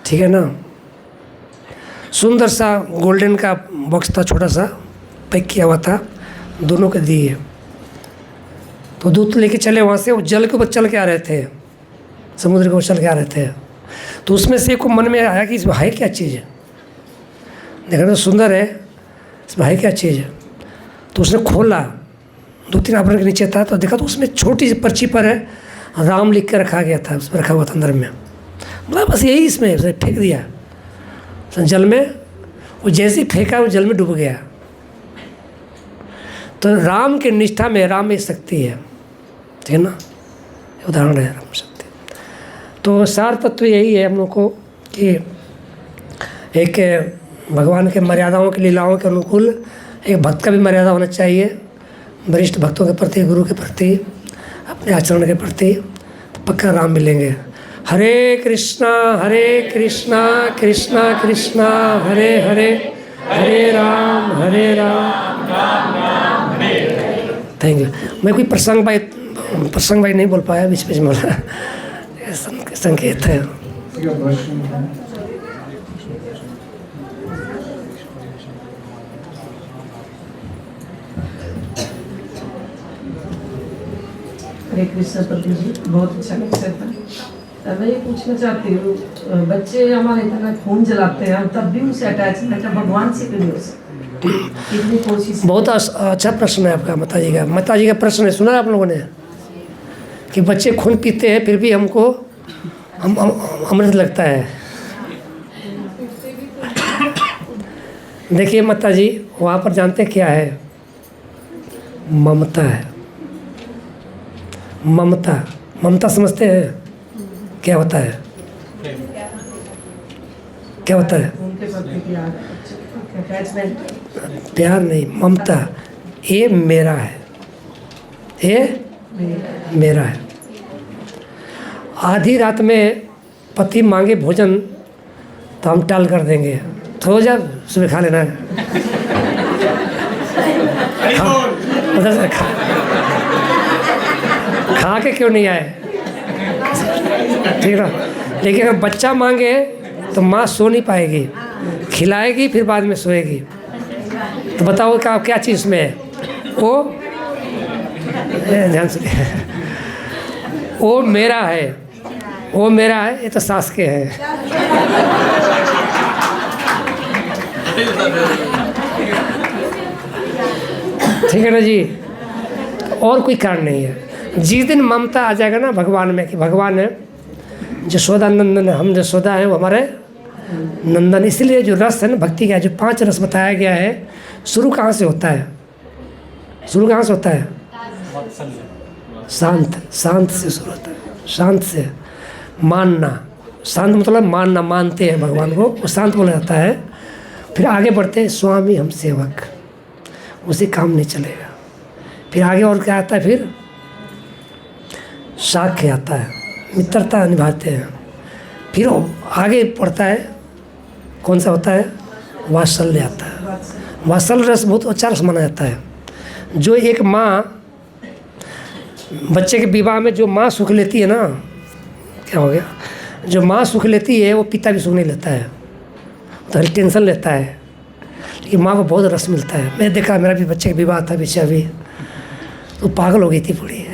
ठीक है ना। सुंदर सा गोल्डन का बॉक्स था, छोटा सा पैक किया हुआ था, दोनों को दिए। तो दूत लेके चले वहाँ से, वो जल के ऊपर चल के आ रहे थे, समुद्र के ऊपर चल के आ रहे थे। तो उसमें से एक को मन में आया कि इसमें है क्या चीज़ है, देखा तो सुंदर है, इसमें है क्या चीज़ है। तो उसने खोला, 2-3 आभरण के नीचे था, तो देखा तो उसमें छोटी सी पर्ची पर है राम लिख के रखा गया था, उसमें रखा हुआ था अंदर में। बोला बस यही इसमें, उसने फेंक दिया जल में। वो जैसे ही फेंका वो जल में डूब गया। तो राम के निष्ठा में राम में शक्ति है, ठीक है ना, उदाहरण है राम शक्ति। तो सार तत्व यही है हम लोग को कि एक भगवान के मर्यादाओं की लीलाओं के अनुकूल एक भक्त का भी मर्यादा होना चाहिए, वरिष्ठ भक्तों के प्रति, गुरु के प्रति, अपने आचरण के प्रति, तो पक्का राम मिलेंगे। हरे कृष्णा कृष्णा कृष्णा हरे हरे, हरे राम राम राम हरे। Thank you. मैं कोई प्रसंग भाई नहीं बोल पाया, बीच बीच में बोला, संकेत है। हरे कृष्ण प्रभु जी, बहुत अच्छा लेक्चर था। मैं ये पूछना चाहती हूँ, बच्चे हमारे इतना खून जलाते हैं तब भी उनसे अटैचमेंट भगवान से क्यों नहीं हो सकती? कितनी कोशिश। बहुत अच्छा प्रश्न है आपका, माता जी का प्रश्न है, सुना है आप लोगों ने कि बच्चे खून पीते हैं फिर भी हमको अमृत लगता है। देखिए माता जी, वहाँ पर जानते क्या है, ममता है। ममता समझते हैं क्या होता है? क्या होता है? उनके प्रति अटैचमेंट, प्यार नहीं, ममता। ये मेरा है, ये मेरा है। आधी रात में पति मांगे भोजन तो हम टाल कर देंगे, तो जा सुबह खा लेना है, खा के क्यों नहीं आए, ठीक है ना। लेकिन अगर बच्चा मांगे तो माँ सो नहीं पाएगी, खिलाएगी फिर बाद में सोएगी। तो बताओ क्या चीज़ में है वो? ध्यान से, वो मेरा है, वो मेरा है, ये तो सास के है। ठीक है ना जी, और कोई कारण नहीं है। जिस दिन ममता आ जाएगा ना भगवान में कि भगवान है जशोदा नंदन, हम जशोदा है, वो हमारे नंदन। इसलिए जो रस है ना भक्ति का, जो 5 रस बताया गया है, शुरू कहाँ से होता है? शुरू कहाँ से होता है? शांत से शुरू होता है, शांत से। मानना, शांत मतलब मानना, मानते हैं भगवान को, वो शांत बोला जाता है। फिर आगे बढ़ते हैं, स्वामी हम सेवक, उसे काम नहीं चलेगा। फिर आगे और क्या आता है? फिर साख्य आता है, मित्रता निभाते हैं। फिर आगे पड़ता है, कौन सा होता है? वात्सल्य आता है। वात्सल्य रस बहुत अच्छा रस माना जाता है। जो एक माँ बच्चे के विवाह में जो माँ सुख लेती है ना, क्या हो गया, जो माँ सुख लेती है वो पिता भी सुख नहीं लेता है, तो टेंशन लेता है। लेकिन माँ को बहुत रस मिलता है। मैं देखा, मेरा भी बच्चे का विवाह था पीछे अभी, तो पागल हो गई थी पूरी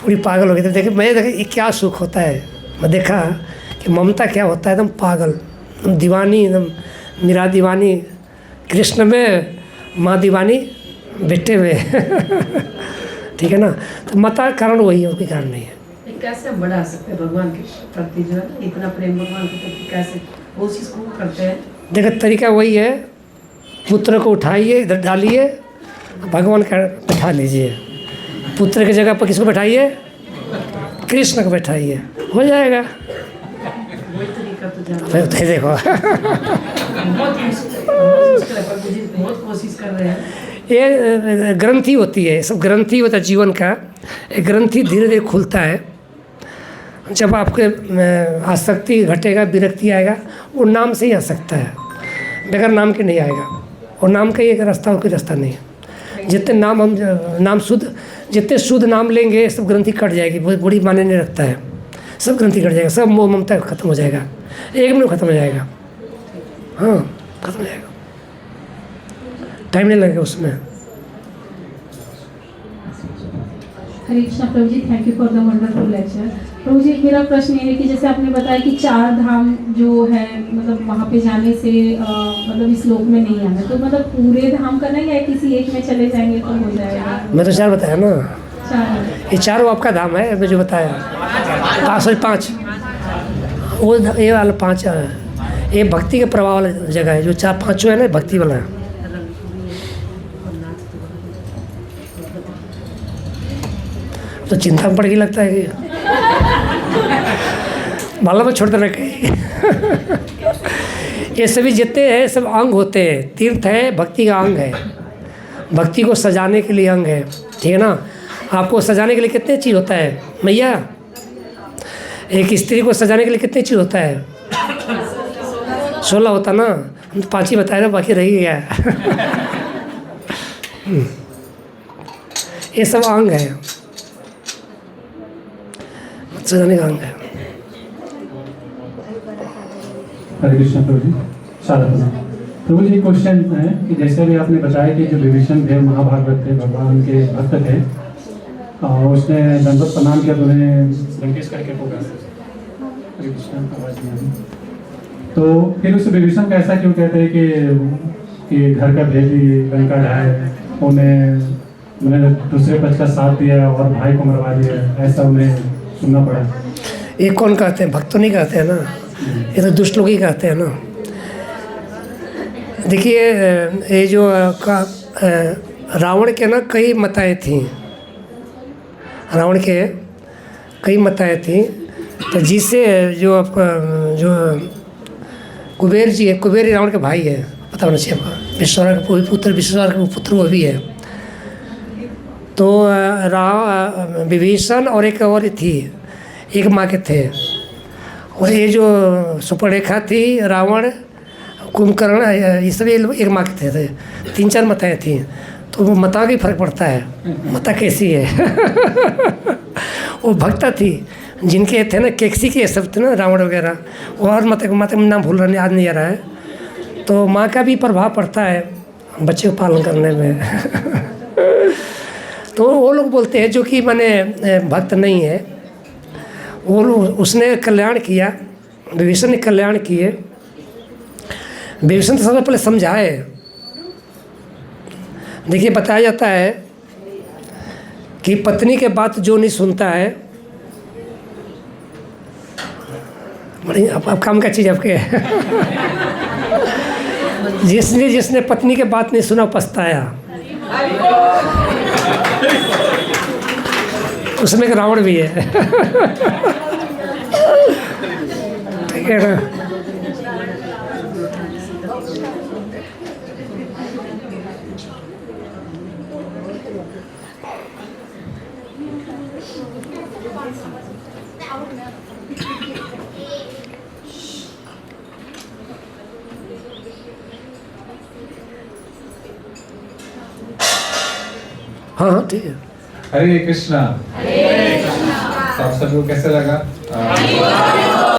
पूरी पागल हो गई थी। देखिए मैं देखा ये क्या सुख होता है, मैं देखा कि ममता क्या होता है। एकदम पागल, एकदम दीवानी, एकदम मीरा दीवानी कृष्ण में, माँ दीवानी बेटे में ठीक है ना। तो मता कारण वही है, कोई कारण नहीं है। ये कैसे हम बढ़ा सकते हैं भगवान के प्रति, जो है इतना प्रेम भगवान के प्रति कैसे कोशिश को करते हैं? देखो तरीका वही है, पुत्र को उठाइए, इधर डालिए, भगवान का बैठा लीजिए। पुत्र की जगह पर किसको बैठाइए? कृष्ण को बैठाइए, हो जाएगा। वही तरीका तो जाना फिर तो देखो बहुत मुश्किल है, पर मुझे बहुत कोशिश कर रहे हैं। ये ग्रंथि होती है, सब ग्रंथि होता है जीवन का। एक ग्रंथि धीरे धीरे खुलता है। जब आपके आसक्ति घटेगा, विरक्ति आएगा, वो नाम से ही आ सकता है, बगैर नाम के नहीं आएगा। और नाम का ही एक रास्ता और कोई रास्ता नहीं है। जितने नाम हम नाम शुद्ध जितने शुद्ध नाम लेंगे सब ग्रंथि कट जाएगी, बुरी माने नहीं रखता है, सब ग्रंथि कट जाएगा, सब मोह ममता खत्म हो जाएगा, एक मिनट खत्म हो जाएगा। हाँ, खत्म हो जाएगा, टाइम नहीं लगेगा उसमें। हरे कृष्णा प्रभु जी, thank you for the wonderful lecture. प्रभु जी, मेरा प्रश्न ये है कि जैसे आपने बताया कि 4 धाम जो है मतलब वहाँ पे जाने से मतलब इस लोक में नहीं आना, तो मतलब पूरे धाम करना है या किसी एक में चले जाएंगे तो हो जाएगा? मैं तो 4 बताया ना, 4 ये 4 आपका धाम है, मैं जो बताया 5 वो ये वाला 5 ये भक्ति के प्रभाव वाला जगह है, जो 4-5 है ना भक्ति वाला है। तो चिंता में पड़ गई लगता है कि बाला में छोड़ देना कहीं। ये सभी जितने हैं सब अंग होते हैं, तीर्थ है भक्ति का अंग है, भक्ति को सजाने के लिए अंग है, ठीक है ना। आपको सजाने के लिए कितने चीज़ होता है मैया? एक स्त्री को सजाने के लिए कितने चीज़ होता है? 16 होता ना, हम तो 5 ही बताए ना, बाकी रह गया। ये सब अंग है, सजाने का अंग है। हरे कृष्ण प्रभु जी, शारदा प्रभु जी, क्वेश्चन है कि जैसे भी आपने बताया कि जो विभीषण थे महाभागवत थे, भगवान के भक्त थे, और उसने दंडवत प्रणाम किया तो उन्हें लंकेश करके पुकारा। हरे कृष्ण, आवाज नहीं आ रही। तो फिर उस विभीषण का ऐसा क्यों कहते हैं कि घर का भेदी लंका ढाए, उन्हें दूसरे पक्ष का साथ दिया और भाई को मरवा दिया, ऐसा उन्हें सुनना पड़ा? ये कौन कहते हैं? भक्त तो नहीं कहते हैं ना, ये तो दुष्ट लोग ही कहते हैं ना। देखिए, ये जो रावण के ना कई माताएं थीं, रावण के कई माताएं थीं, तो जिससे जो आपका जो कुबेर जी है, कुबेर ही रावण के भाई है, पता होना चाहिए आपको। विश्वकर्मा का पुत्र, विश्वकर्मा का पुत्र वो भी है। तो विभीषण और एक और थी, एक माँ के थे, और ये जो सुपर्णरेखा थी, रावण, कुंभकर्ण, ये सभी एक माँ के थे। 3-4 माताएं थी, तो वो माता का फर्क पड़ता है, माता कैसी है। वो भक्ता थी, जिनके थे ना केक्सी के सब थे ना, रावण वगैरह, और माता का नाम भूल रहा, याद नहीं आ रहा है। तो माँ का भी प्रभाव पड़ता है बच्चे को पालन करने में। तो वो लोग बोलते हैं जो कि माने भक्त नहीं है, वो उसने कल्याण किया, विभीषण ने कल्याण किए। विभीषण तो सबसे पहले समझाए। देखिए, बताया जाता है कि पत्नी के बात जो नहीं सुनता है, बड़ी अब काम का चीज़ आपके। जिसने पत्नी के बात नहीं सुना पछताया, उसमें एक रावण भी है। ठीक है ना। हाँ हाँ, ठीक है। हरे कृष्णा। तो आप सबको कैसे लगा?